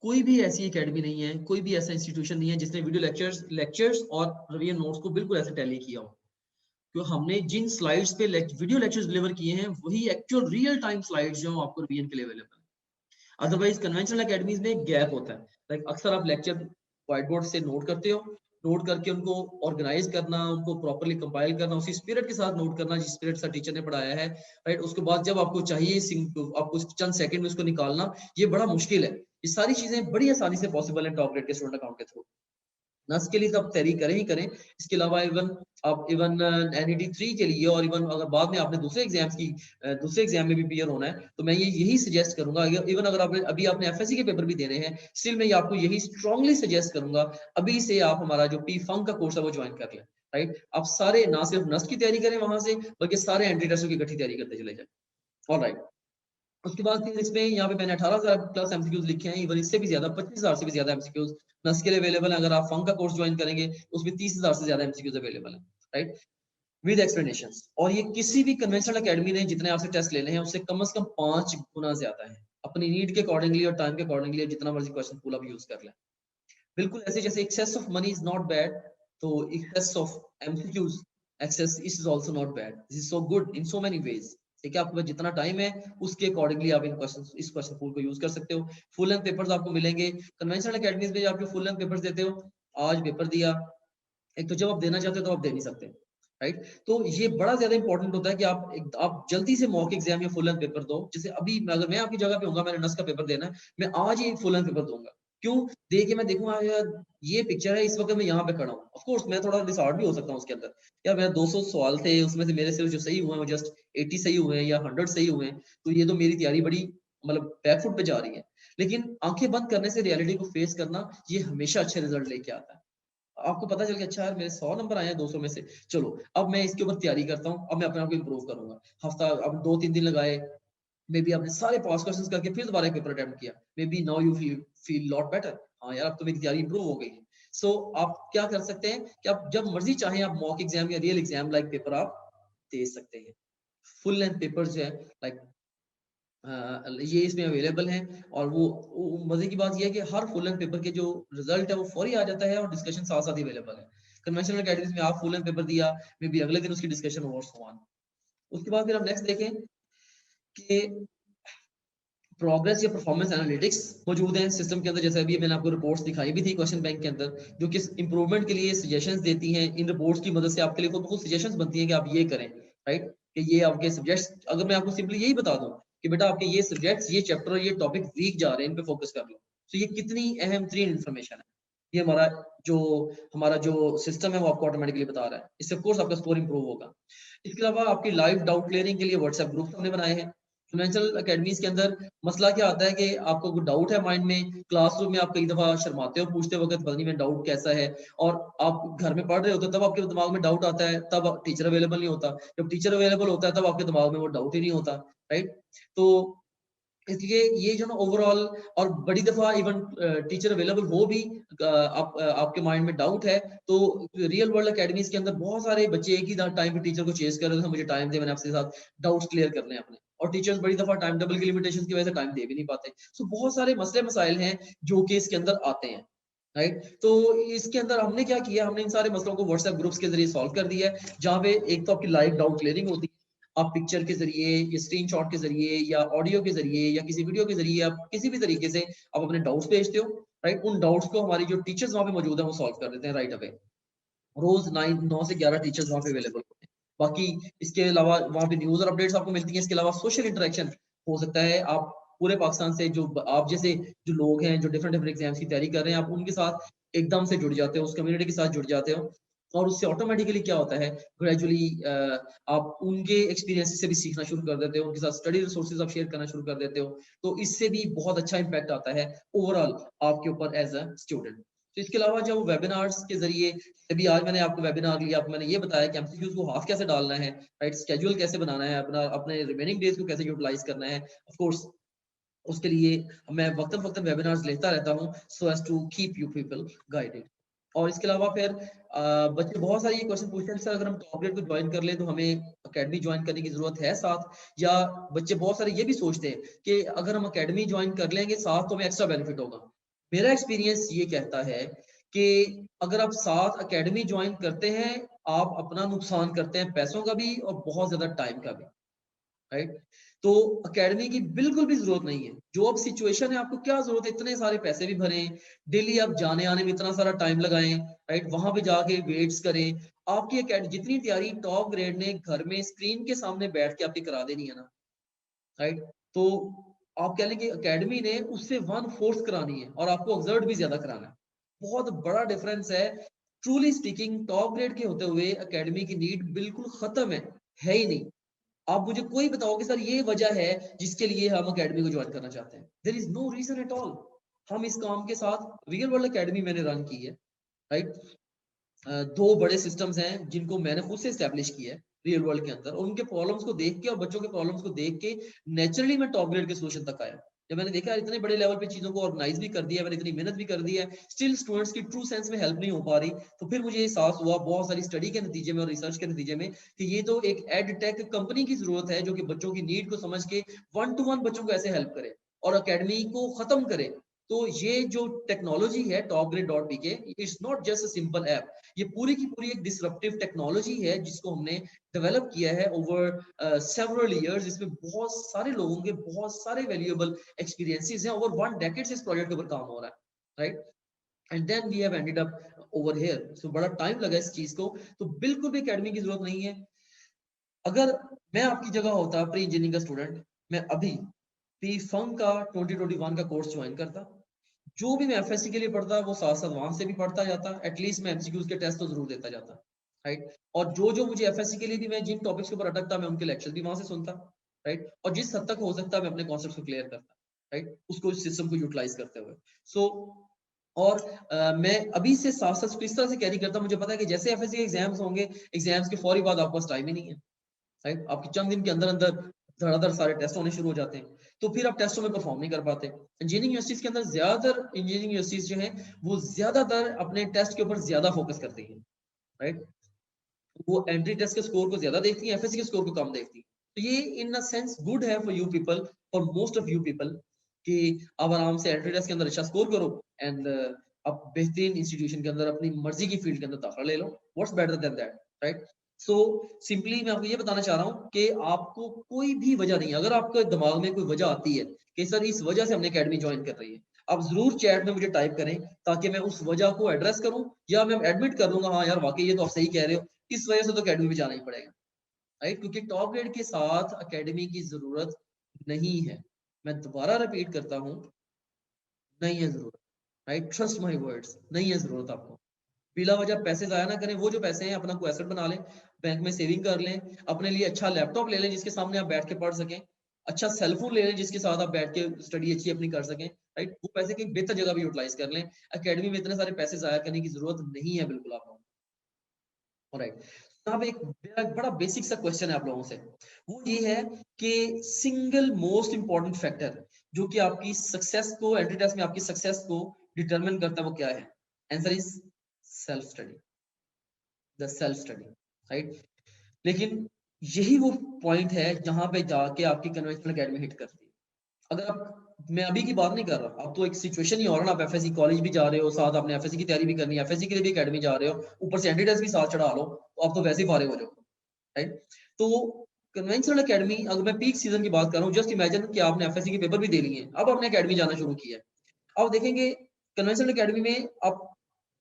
कोई भी ऐसी एकेडमी नहीं है, कोई भी ऐसा इंस्टीट्यूशन नहीं है जिसने वीडियो लेक्चर्स और रिवीजन नोट्स को बिल्कुल ऐसे टैली किया हो। क्यों, हमने जिन स्लाइड्स पे वीडियो लेक्चर्स डिलीवर किए हैं वही एक्चुअल रियल टाइम स्लाइड्स जो आपको रिवीजन के लिए अवेलेबल है। अदरवाइज कन्वेंशनल एकेडमीज में गैप होता है। लाइक अक्सर आप लेक्चर व्हाइट बोर्ड से नोट करते हो, नोट करके उनको ऑर्गेनाइज करना, उनको प्रॉपर्ली कंपाइल करना, उसी स्पिरिट के साथ नोट करना जिस स्पिरिट से टीचर ने पढ़ाया है, राइट। उसके बाद जब आपको चाहिए आपको चंद सेकंड में उसको निकालना, ये बड़ा मुश्किल है। ये सारी चीजें बड़ी आसानी से पॉसिबल है टॉप ग्रेड के स्टूडेंट अकाउंट के थ्रू। नस के लिए तो आप तैयारी करें ही करें। इसके अलावा इवन आप इवन एनईटी 3 के लिए और इवन अगर बाद में आपने दूसरे एग्जाम्स की दूसरे एग्जाम में भी क्लियर होना है तो मैं ये यही सजेस्ट करूंगा। इवन अगर आपने अभी आपने एफएससी के पेपर भी देने हैं, स्टिल मैं आपको यही स्ट्रांगली सजेस्ट करूंगा अभी से आप हमारा जो पी फंक का कोर्स है वो ज्वाइन कर लें, राइट। आप सारे ना सिर्फ नस की तैयारी करें वहां से, बल्कि सारे एंट्री टेस्टों की इकट्ठी तैयारी करते चले जाए। ऑलराइट, उसके बाद फिर इसमें यहाँ पे मैंने 18,000 प्लस एमसीक्यूज लिखे हैं, इवन इससे भी ज्यादा 25,000 से भी ज्यादा एमसीक्यूज नस के लिए अवेलेबल है। अगर आप फंक का कोर्स ज्वाइन करेंगे उसमें 30,000 से ज्यादा एमसीक्यूज अवेलेबल है, राइट, विद एक्सप्लेनेशंस। और ये किसी भी कन्वेंशनल एकेडमी ने जितने आपसे टेस्ट लेने हैं उससे कम से कम 5 गुना ज्यादा है। अपनी नीड के अकॉर्डिंगली और टाइम के अकॉर्डिंगली जितना मर्जी क्वेश्चन पूल आप यूज कर लें। बिल्कुल ऐसे जैसे excess of money is not bad, तो excess of MCQs excess is also not bad, this is so good in so many ways. ठीक है, आपके पास जितना टाइम है उसके अकॉर्डिंगली आप इस क्वेश्चन पूल को यूज कर सकते हो। फुल लेंथ पेपर्स आपको मिलेंगे कन्वेंशनल एकेडमीज में। आप जो फुल लेंथ पेपर्स देते हो, आज पेपर दिया, एक तो जब आप देना चाहते हो तो आप दे नहीं सकते, राइट। तो ये बड़ा ज्यादा इंपॉर्टेंट होता है कि आप जल्दी से मॉक एग्जाम या फुल लेंथ पेपर दो। जैसे अभी अगर मैं आपकी जगह पे होऊंगा, मैंने नस का पेपर देना है, मैं आज ही फुल लेंथ पेपर दूंगा। क्यों? दे के मैं देखूंगा यार ये पिक्चर है, इस वक्त मैं यहाँ पे खड़ा हूँ। ऑफ कोर्स मैं थोड़ा डिसऑर्डर भी हो सकता हूँ उसके अंदर, यार मेरा 200 सवाल थे, उसमें से मेरे सिर्फ जो सही हुए हैं वो जस्ट 80 सही हुए हैं या 100 सही हुए हैं, तो ये तो मेरी तैयारी बड़ी मतलब बैकफुट पे जा रही है। लेकिन आंखें बंद करने से रियलिटी को फेस करना, ये हमेशा अच्छे रिजल्ट लेके आता है। आपको पता चल गया अच्छा यार मेरे 100 नंबर आए हैं 200 में से, चलो अब मैं इसके ऊपर तैयारी करता हूँ, अब मैं अपने आप को इम्प्रूव करूंगा। हफ्ता अब 2-3 दिन लगाए, मे बी आपने सारे पास क्वेश्चंस करके फिर दोबारा एक पेपर अटेम्प्ट किया, may be now you feel lot better. हाँ यार अब तो मेरी तैयारी इंप्रूव हो गई है। सो आप क्या कर सकते हैं कि आप जब मर्जी चाहें आप मॉक एग्जाम या रियल एग्जाम लाइक पेपर आप दे सकते हैं। फुल लेंथ पेपर जो है लाइक ये इसमें अवेलेबल हैं। और वो मजे की बात ये है कि हर फुल लेंथ पेपर के जो रिजल्ट है वो फौरी आ जाता है और डिस्कशन साथ साथ ही अवेलेबल है। कन्वेंशनल कैटेगरीज में आप फुल लेंथ पेपर दिया, मे बी अगले दिन उसकी डिस्कशन और सो ऑन। उसके बाद फिर हम नेक्स्ट देखें कि प्रोग्रेस या परफॉर्मेंस एनालिटिक्स मौजूद हैं सिस्टम के अंदर। जैसे अभी मैंने आपको रिपोर्ट्स दिखाई भी थी क्वेश्चन बैंक के अंदर, जो कि इंप्रूवमेंट के लिए सजेशंस देती हैं। इन रिपोर्ट्स की मदद से आपके लिए खुद सजेशंस बनती हैं कि आप ये करें, राइट। कि ये आपके सब्जेक्ट्स, अगर मैं आपको सिंपली यही बता दूं कि बेटा आपके ये सब्जेक्ट्स, ये चैप्टर और ये टॉपिक वीक जा रहे हैं, इन पे फोकस कर लो, तो ये कितनी अहम तरीन इन्फॉर्मेशन है। ये जो हमारा जो सिस्टम है वो आपको ऑटोमेटिकली बता रहा है। इससे कोर्स आपका स्कोर इंप्रूव होगा। इसके अलावा आपकी लाइव डाउट क्लियरिंग के लिए व्हाट्सएप ग्रुप हमने बनाए हैं कन्वेंशनल अकेडमीज के अंदर। मसला क्या आता है कि आपको कोई डाउट है माइंड में, क्लासरूम में आप कई दफा शर्माते हो पूछते वक्त, पता नहीं मैं डाउट कैसा है, और आप घर में पढ़ रहे होते हो तब आपके दिमाग में डाउट आता है, तब टीचर अवेलेबल नहीं होता। जब टीचर अवेलेबल होता है तब आपके दिमाग में वो डाउट ही नहीं होता, राइट। तो इसलिए ये जो ना ओवरऑल, और बड़ी दफा इवन टीचर अवेलेबल हो भी, आपके माइंड में डाउट है, तो रियल वर्ल्ड एकेडमीज के अंदर बहुत सारे बच्चे एक ही टाइम पे टीचर को चेस कर रहे थे, मुझे टाइम दे, मैंने आपके साथ डाउट्स क्लियर करने हैं अपने। और टीचर्स बड़ी दफा टाइम टेबल की लिमिटेशन की वजह से टाइम दे भी नहीं पाते। सो बहुत सारे मसले मसाइल हैं जो कि इसके अंदर आते हैं, राइट। तो इसके अंदर हमने क्या किया, हमने इन सारे मसलों को व्हाट्सएप ग्रुप्स के जरिए सॉल्व कर दिया है, जहाँ पे एक तो आपकी लाइव डाउट क्लियरिंग होती है, आप पिक्चर के जरिए या स्क्रीनशॉट के जरिए या ऑडियो के जरिए या किसी वीडियो के जरिए आप किसी भी तरीके से आप अपने डाउट्स भेजते हो, राइट। उन डाउट्स को हमारी जो टीचर्स वहाँ पे मौजूद है वो सॉल्व कर देते हैं राइट अवे। रोज 9 से 11 टीचर्स वहाँ पे अवेलेबल होते हैं। बाकी इसके अलावा वहाँ पे न्यूज और अपडेट्स आपको मिलती हैं। इसके अलावा सोशल इंटरेक्शन हो सकता है, आप पूरे पाकिस्तान से जो आप जैसे जो लोग हैं जो डिफरेंट डिफरेंट एग्जाम्स की तैयारी कर रहे हैं, आप उनके साथ एकदम से जुड़ जाते हो, उस कम्युनिटी के साथ जुड़ जाते हो, और उससे ऑटोमेटिकली क्या होता है, ग्रेजुअली आप उनके एक्सपीरियंस से भी सीखना शुरू कर देते हो, उनके साथ स्टडी रिसोर्सेज आप शेयर करना शुरू कर देते हो, तो इससे भी बहुत अच्छा इंपैक्ट आता है ओवरऑल आपके ऊपर एज अ स्टूडेंट। तो इसके अलावा जब वेबिनार्स के जरिए, अभी आज मैंने आपको वेबिनार लिया, आपको मैंने ये बताया कि एमसीक्यूज को हाफ कैसे डालना है, राइट, स्केड्यूल कैसे बनाना है, अपना अपने रिमेनिंग डेज को कैसे यूटिलाइज करना है। ऑफ कोर्स उसके लिए मैं वक्तन वक्तन वेबिनार्स लेता रहता हूँ so as to keep you people guided. और इसके अलावा फिर बच्चे बहुत सारे ये क्वेश्चन पूछते हैं सर अगर हम टॉप ग्रेड को ज्वाइन कर ले तो हमें अकेडमी ज्वाइन करने की जरूरत है साथ, या बच्चे बहुत सारे ये भी सोचते हैं कि अगर हम अकेडमी ज्वाइन कर लेंगे साथ तो हमें एक्स्ट्रा बेनिफिट होगा। मेरा एक्सपीरियंस ये कहता है कि अगर आप साथ अकेडमी ज्वाइन करते हैं आप अपना नुकसान करते हैं, पैसों का भी और बहुत ज्यादा टाइम का भी, राइट। तो एकेडमी की बिल्कुल भी जरूरत नहीं है। जो अब सिचुएशन है आपको क्या जरूरत है इतने सारे पैसे भी भरें, डेली आप जाने आने में इतना सारा टाइम लगाएं, राइट, वहां पे जाके वेट्स करें। आपकी जितनी तैयारी टॉप ग्रेड ने घर में स्क्रीन के सामने बैठ के आपकी करा देनी है ना, राइट, तो आप कह लें कि एकेडमी ने उससे 1/4 करानी है और आपको एक्सर्ट भी ज्यादा कराना है। बहुत बड़ा डिफरेंस है। ट्रूली स्पीकिंग टॉप ग्रेड के होते हुए एकेडमी की नीड बिल्कुल खत्म है ही नहीं। आप मुझे कोई बताओ कि सर ये वजह है जिसके लिए हम एकेडमी को ज्वाइन करना चाहते हैं, there is no reason at all. हम इस काम के साथ रियल वर्ल्ड एकेडमी मैंने रन की है, राइट। दो बड़े सिस्टम्स हैं जिनको मैंने खुद से एस्टेब्लिश किया है रियल वर्ल्ड के अंदर, और उनके प्रॉब्लम्स को देख के और बच्चों के प्रॉब्लम्स को देख के नेचुरली मैं टॉप ग्रेड के सोल्यूशन तक आया। जब मैंने देखा इतने बड़े लेवल पे चीजों को ऑर्गेनाइज भी कर दिया, मैंने इतनी मेहनत भी कर दी है, स्टिल स्टूडेंट्स की ट्रू सेंस में हेल्प नहीं हो पा रही, तो फिर मुझे एहसास हुआ बहुत सारी स्टडी के नतीजे में और रिसर्च के नतीजे में कि ये तो एक एड टेक कंपनी की जरूरत है जो कि बच्चों की नीड को समझ के 1-to-1 बच्चों को ऐसे हेल्प करे और अकेडमी को खत्म करे। तो ये जो टेक्नोलॉजी है टॉप ग्रेड डॉट पी के, it's not just a simple app, ये पूरी की पूरी एक डिसरप्टिव टेक्नोलॉजी है जिसको हमने डेवलप किया है ओवर सेवरल इयर्स। इसमें बहुत सारे लोगों के बहुत सारे वैल्यूएबल एक्सपीरियंसेस हैं, ओवर 1 डेकेड से इस प्रोजेक्ट के ऊपर काम हो रहा है, right, and then we have ended up over here. So बड़ा टाइम लगा इस चीज को, तो बिल्कुल भी एकेडमी की जरूरत नहीं है। अगर मैं आपकी जगह होता प्री इंजीनियरिंग का स्टूडेंट, मैं अभी पी फंक का 2021 का कोर्स ज्वाइन करता। जो भी मैं एफएससी के लिए पढ़ता वो साथ साथ वहां से भी पढ़ता जाता, एटलीस्ट मैं एमसीक्यूज के टेस्ट तो जरूर देता जाता, राइट। और जो जो मुझे एफएससी के लिए भी मैं जिन टॉपिक्स के ऊपर अटकता मैं उनके लेक्चर भी वहां से सुनता, राइट, और जिस हद तक हो सकता मैं अपने कॉन्सेप्ट को क्लियर करता, राइट, उसको सिस्टम को यूटिलाइज करते हुए। सो और मैं अभी से साथ साथ किस तरह से कैरी करता, मुझे पता है कि जैसे एफएससी के एग्जाम्स होंगे, एग्जाम्स के फौरी बाद आपके पास टाइम ही नहीं है, राइट, आपके चंद दिन के अंदर अंदर धड़ाधड़ सारे टेस्ट होने शुरू हो जाते हैं, तो फिर आप टेस्टों में परफॉर्म नहीं कर पाते। इंजीनियरिंग यूनिवर्सिटीज के अंदर ज्यादातर इंजीनियरिंग यूनिवर्सिटीज जो हैं वो ज्यादातर अपने टेस्ट के ऊपर ज्यादा फोकस करती हैं, राइट, वो एंट्री टेस्ट के स्कोर को ज्यादा देखती है, एफएससी के स्कोर को कम देखती है। तो ये इन अ सेंस गुड है for you people, for most of you people, कि आप आराम से एंट्री टेस्ट के अंदर अच्छा स्कोर करो एंड आप बेहतरीन इंस्टीट्यूशन के अंदर अपनी मर्जी की फील्ड के अंदर दाखिला ले लो। What's better than that, right. So simply मैं आपको ये बताना चाह रहा हूँ कि आपको कोई भी वजह नहीं, अगर आपके दिमाग में कोई वजह आती है कि सर इस वजह से हमने एकेडमी ज्वाइन कर रही है, आप जरूर चैट में मुझे टाइप करें ताकि मैं उस वजह को एड्रेस करूं, या मैं एडमिट कर लूंगा हाँ यार वाकई ये तो आप सही कह रहे हो, इस वजह से तो अकेडमी में जाना ही पड़ेगा, राइट, क्योंकि टॉप ग्रेड के साथ अकेडमी की जरूरत नहीं है। मैं दोबारा रिपीट करता हूँ, नहीं है जरूरत, राइट, ट्रस्ट माय वर्ड्स, नहीं है जरूरत आपको। बिला वजह पैसे जाया ना करें, वो जो पैसे हैं अपना कोई एसेट बना लें, बैंक में सेविंग कर लें, अपने लिए अच्छा लैपटॉप ले लें जिसके सामने आप बैठ के पढ़ सकें, अच्छा सेलफोन ले लें जिसके साथ आप बैठ के स्टडी अच्छी अपनी कर सकें, राइट, वो पैसे की बेहतर जगह भी यूटिलाइज कर लें। एकेडमी में इतने सारे पैसे जाया करने की जरूरत नहीं है बिल्कुल आप लोगों को, राइट। यहाँ पे एक बड़ा बेसिक सा क्वेश्चन है आप लोगों से, वो ये है कि सिंगल मोस्ट इंपॉर्टेंट फैक्टर जो कि आपकी सक्सेस को एंट्री टेस्ट में आपकी सक्सेस को डिटरमिन करता है वो क्या है? Answer is self study, the self study, right. लेकिन यही वो पॉइंट है जहां पे जाके आपकी कन्वेंशनल एकेडमी हिट करती है। अगर आप, मैं अभी की बात नहीं कर रहा, अब तो एक सिचुएशन ही हो रहा ना, आप एफएससी कॉलेज भी जा रहे हो, साथ आपने एफएससी की तैयारी भी करनी है, एफएससी के लिए भी एकेडमी जा रहे हो, ऊपर से एंट्री टेस्ट भी साथ चढ़ा लो, तो आप तो वैसे ही फारिग हो जाओ, राइट। तो कन्वेंशनल एकेडमी, अगर मैं पीक सीजन की बात कर रहा हूँ, जस्ट इमेजिन कि आपने एफएससी के पेपर भी दे लिए, अब आपने एकेडमी जाना शुरू किया है। अब देखेंगे कन्वेंशनल एकेडमी में आप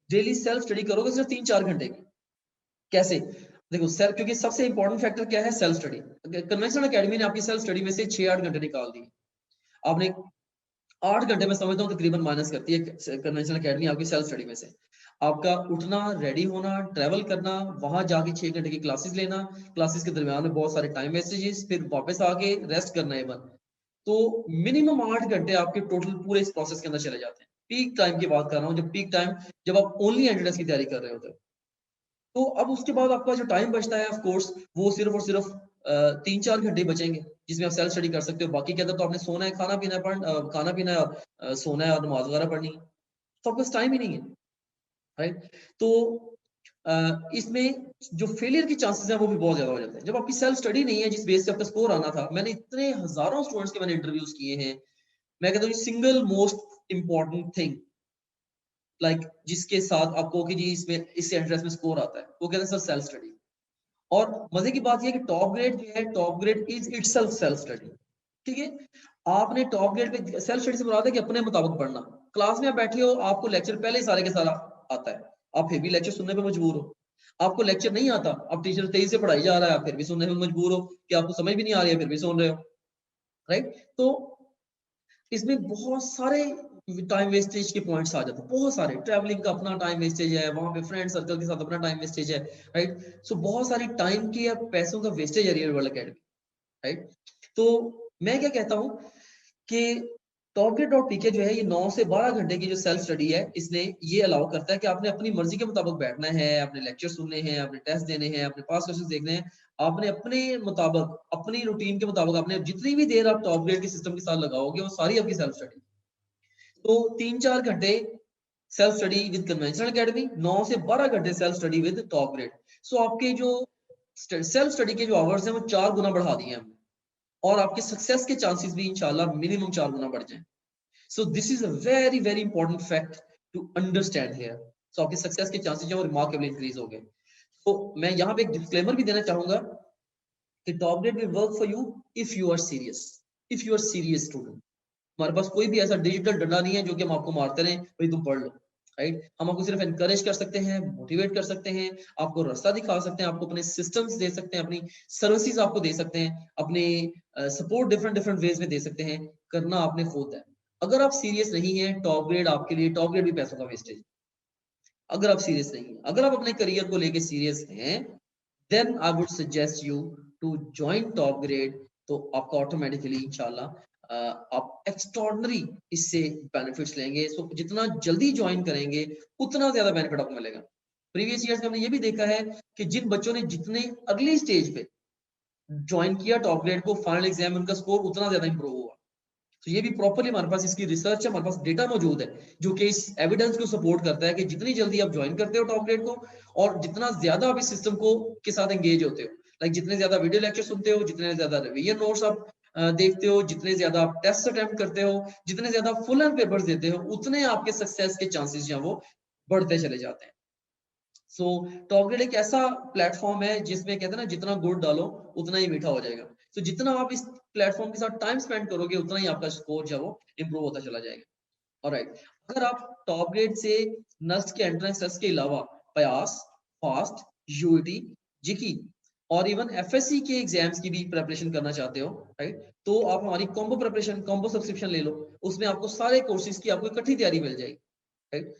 डेली सेल्फ स्टडी करोगे सिर्फ 3-4 घंटे की। कैसे? देखो सेल्फ, क्योंकि सबसे इंपॉर्टेंट फैक्टर क्या है? Self study. कन्वेंशनल एकेडमी ने आपकी सेल्फ स्टडी में से 6-8 घंटे निकाल दिए। आपने 8 घंटे में समझता हूँ तकरीबन माइनस करती है कन्वेंशनल एकेडमी आपकी सेल्फ स्टडी में से। आपका उठना, रेडी होना, ट्रैवल करना, वहां जाके 6 घंटे की क्लासेस लेना, क्लासेस के दरमियान में बहुत सारे टाइम वेस्टेजेस, फिर वापस आके रेस्ट करना है। तो मिनिमम 8 घंटे आपके टोटल पूरे इस प्रोसेस के अंदर चले जाते हैं। पीक टाइम की बात कर रहा हूँ, जब पीक टाइम, जब आप ओनली एंट्रेंस की तैयारी कर रहे होते हो। तो अब उसके बाद आपका जो टाइम बचता है ऑफ कोर्स, वो सिर्फ और सिर्फ 3-4 घंटे बचेंगे जिसमें आप सेल्फ स्टडी कर सकते हो। बाकी के अंदर तो आपने सोना है, खाना पीना है, खाना पीना है, सोना है और नमाज वगैरह पढ़नी है, तो आपके पास टाइम ही नहीं है, राइट? तो इसमें जो फेलियर की चांसेस है वो भी बहुत ज्यादा हो जाते हैं जब आपकी सेल्फ स्टडी नहीं है जिस बेस से आपका स्कोर आना था। मैंने इतने हजारों स्टूडेंट्स के मैंने इंटरव्यूज किए हैं। मैं कहता हूँ सिंगल मोस्ट इंपॉर्टेंट थिंग जिसके साथ आपको कि जी इसमें इस एंट्रेंस में स्कोर आता है, वो कहते हैं सर सेल्फ स्टडी। और मजे की बात यह है कि टॉप ग्रेड जो है, top grade is itself self study. ठीक है, आपने top grade pay self study से मुराद है कि अपने मुताबिक पढ़ना। क्लास में आप बैठे हो, आपको लेक्चर पहले ही सारे के सारा आता है, आप फिर भी लेक्चर सुनने पे मजबूर हो। आपको लेक्चर नहीं आता, अब टीचर तेजी से पढ़ाई जा रहा है, आप फिर भी सुनने में मजबूर हो कि आपको समझ भी नहीं आ रही है, फिर भी सुन रहे हो, राइट? तो इसमें बहुत सारे टाइम वेस्टेज के पॉइंट्स आ जाते हैं, बहुत सारे। ट्रैवलिंग का अपना टाइम वेस्टेज है, वहां पे फ्रेंड सर्कल के साथ अपना टाइम वेस्टेज है, राइट? सो बहुत सारी टाइम की या पैसों का वेस्टेज है रियल वर्ल्ड एकेडमी, राइट? तो मैं क्या कहता हूँ कि टॉपग्रेड.pk जो है ये 9 से 12 घंटे की जो सेल्फ स्टडी है, इसने ये अलाउ करता है कि आपने अपनी मर्जी के मुताबिक बैठना है, अपने लेक्चर सुनने हैं, अपने टेस्ट देने हैं, अपने पास क्वेश्चंस देखने हैं। आपने अपने मुताबिक, अपनी रूटीन के मुताबिक, आपने जितनी भी देर आप टॉप ग्रेड के सिस्टम के साथ लगाओगे वो सारी आपकी सेल्फ स्टडी। तो 3-4 घंटे self study with conventional academy, 9 से 12 घंटे self study with top grade. So आपके जो सेल्फ स्टडी के जो आवर्स हैं वो 4 गुना बढ़ा दिए हैं, और आपके सक्सेस के चांसेस भी इंशाल्लाह मिनिमम 4 गुना बढ़ जाएं। So this is a very very important fact to understand here. So आपके सक्सेस के चांसेस जो रिमार्केबली इंक्रीज हो गए। तो मैं यहाँ पे एक डिस्क्लेमर भी देना चाहूंगा कि top grade will work for you if you are serious, if you are serious student. हमारे पास कोई भी ऐसा डिजिटल डंडा नहीं है जो कि हम आपको मारते रहें भाई तुम पढ़ लो, राइट? हम आपको सिर्फ एनकरेज कर सकते हैं, मोटिवेट कर सकते हैं, आपको रास्ता दिखा सकते हैं, आपको अपने सिस्टम्स दे सकते हैं, अपनी सर्विसेज आपको दे सकते हैं, अपने सपोर्ट डिफरेंट डिफरेंट वेज में दे सकते हैं। करना आपने खुद है। अगर आप सीरियस नहीं है, टॉप ग्रेड आपके लिए, टॉप ग्रेड भी पैसों का वेस्टेज। अगर आप सीरियस नहीं है, अगर आप अपने करियर को लेके सीरियस हैं, then I would suggest you to join top grade. तो आपका ऑटोमेटिकली इंशाल्लाह आप एक्स्ट्रॉर्डनरी इससे बेनिफिट्स लेंगे। सो जितना जल्दी ज्वाइन करेंगे उतना ज्यादा बेनिफिट आपको मिलेगा। प्रीवियस ईयर्स में हमने ये भी देखा है कि जिन बच्चों ने जितने अर्ली स्टेज पे ज्वाइन किया टॉप ग्रेड को, फाइनल एग्जाम में उनका स्कोर उतना ज्यादा इंप्रूव हुआ। तो ये भी प्रॉपर्ली हमारे पास इसकी रिसर्च है, हमारे पास डेटा मौजूद है जो कि इस एविडेंस को सपोर्ट करता है कि जितनी जल्दी आप ज्वाइन करते हो टॉप ग्रेड को, और जितना ज्यादा आप इस सिस्टम को के साथ एंगेज होते हो, जितने ज्यादा वीडियो लेक्चर सुनते हो, जितने ज्यादा रिवीजन नोट्स आप देखते हो, जितने ज्यादा आप टेस्ट अटेम्प्ट करते हो, जितने ज्यादा फुल एंड पेपर्स देते हो, उतने आपके सक्सेस के चांसेस जो वो बढ़ते चले जाते हैं। सो टॉप ग्रेड एक ऐसा प्लेटफॉर्म है जिसमें कहते हैं ना, जितना गुड़ डालो उतना ही मीठा हो जाएगा। तो जितना आप इस प्लेटफॉर्म के साथ टाइम स्पेंड करोगे उतना ही आपका स्कोर जो वो इंप्रूव होता चला जाएगा। ऑलराइट, अगर आप टॉप ग्रेड से नस्ट के एंट्रेंस टेस्ट के अलावा पयास, फास्ट, यूईटी, जीकी और इवन एफएससी के एग्जाम्स की भी प्रिपरेशन करना चाहते हो, राइट, तो आप हमारी कॉम्बो प्रिपरेशन, कॉम्बो सब्सक्रिप्शन ले लो। उसमें आपको सारे कोर्सेज की आपको इकट्ठी तैयारी मिल जाएगी, राइट?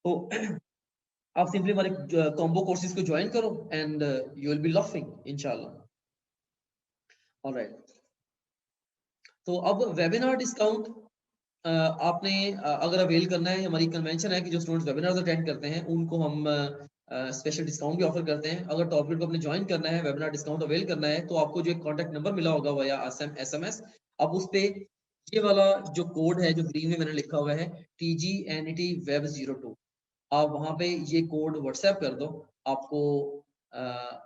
तो आप सिंपली हमारे कॉम्बो कोर्सेज को ज्वाइन करो and you will be loving इंशाल्लाह। ऑलराइट, तो अब वेबिनार डिस्काउंट आपने अगर अवेल करना है, हमारी कन्वेंशन है कि जो स्टूडेंट्स वेबिनार्स अटेंड करते हैं उनको हम स्पेशल डिस्काउंट भी ऑफर करते हैं। अगर टॉप ग्रेड को अपने ज्वाइन करना है, वेबिनार डिस्काउंट अवेल करना है, तो आपको जो एक कॉन्टैक्ट नंबर मिला होगा वया एसएमएस, अब उस पे ये वाला जो कोड है जो ग्रीन में मैंने लिखा हुआ है TGNET Web 02, आप वहां पे ये कोड व्हाट्सएप कर दो। आपको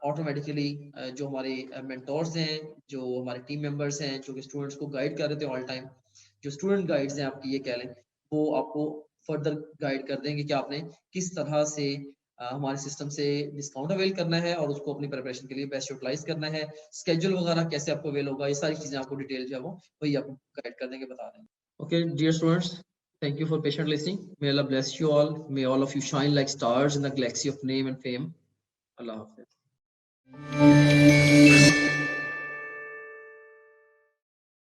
ऑटोमेटिकली जो हमारे मेंटोर्स हैं, जो हमारे टीम मेंबर्स हैं, जो कि स्टूडेंट्स को गाइड कर रहे थे ऑल टाइम, जो स्टूडेंट गाइड्स हैं आपकी ये कह लें, वो आपको फर्दर गाइड कर देंगे कि आपने किस तरह से हमारे सिस्टम से डिस्काउंट अवेल करना है और उसको अपनी प्रिपरेशन के लिए बेस्ट यूटिलाइज करना है, स्केड्यूल वगैरह कैसे आपको अवेल होगा, ये सारी चीजें आपको डिटेल जो है वो वही आपको गाइड कर देंगे, बता देंगे। Okay dear students, thank you for patient listening. May Allah bless you all. May all of you shine like stars in the galaxy of name and fame. Allah Hafiz.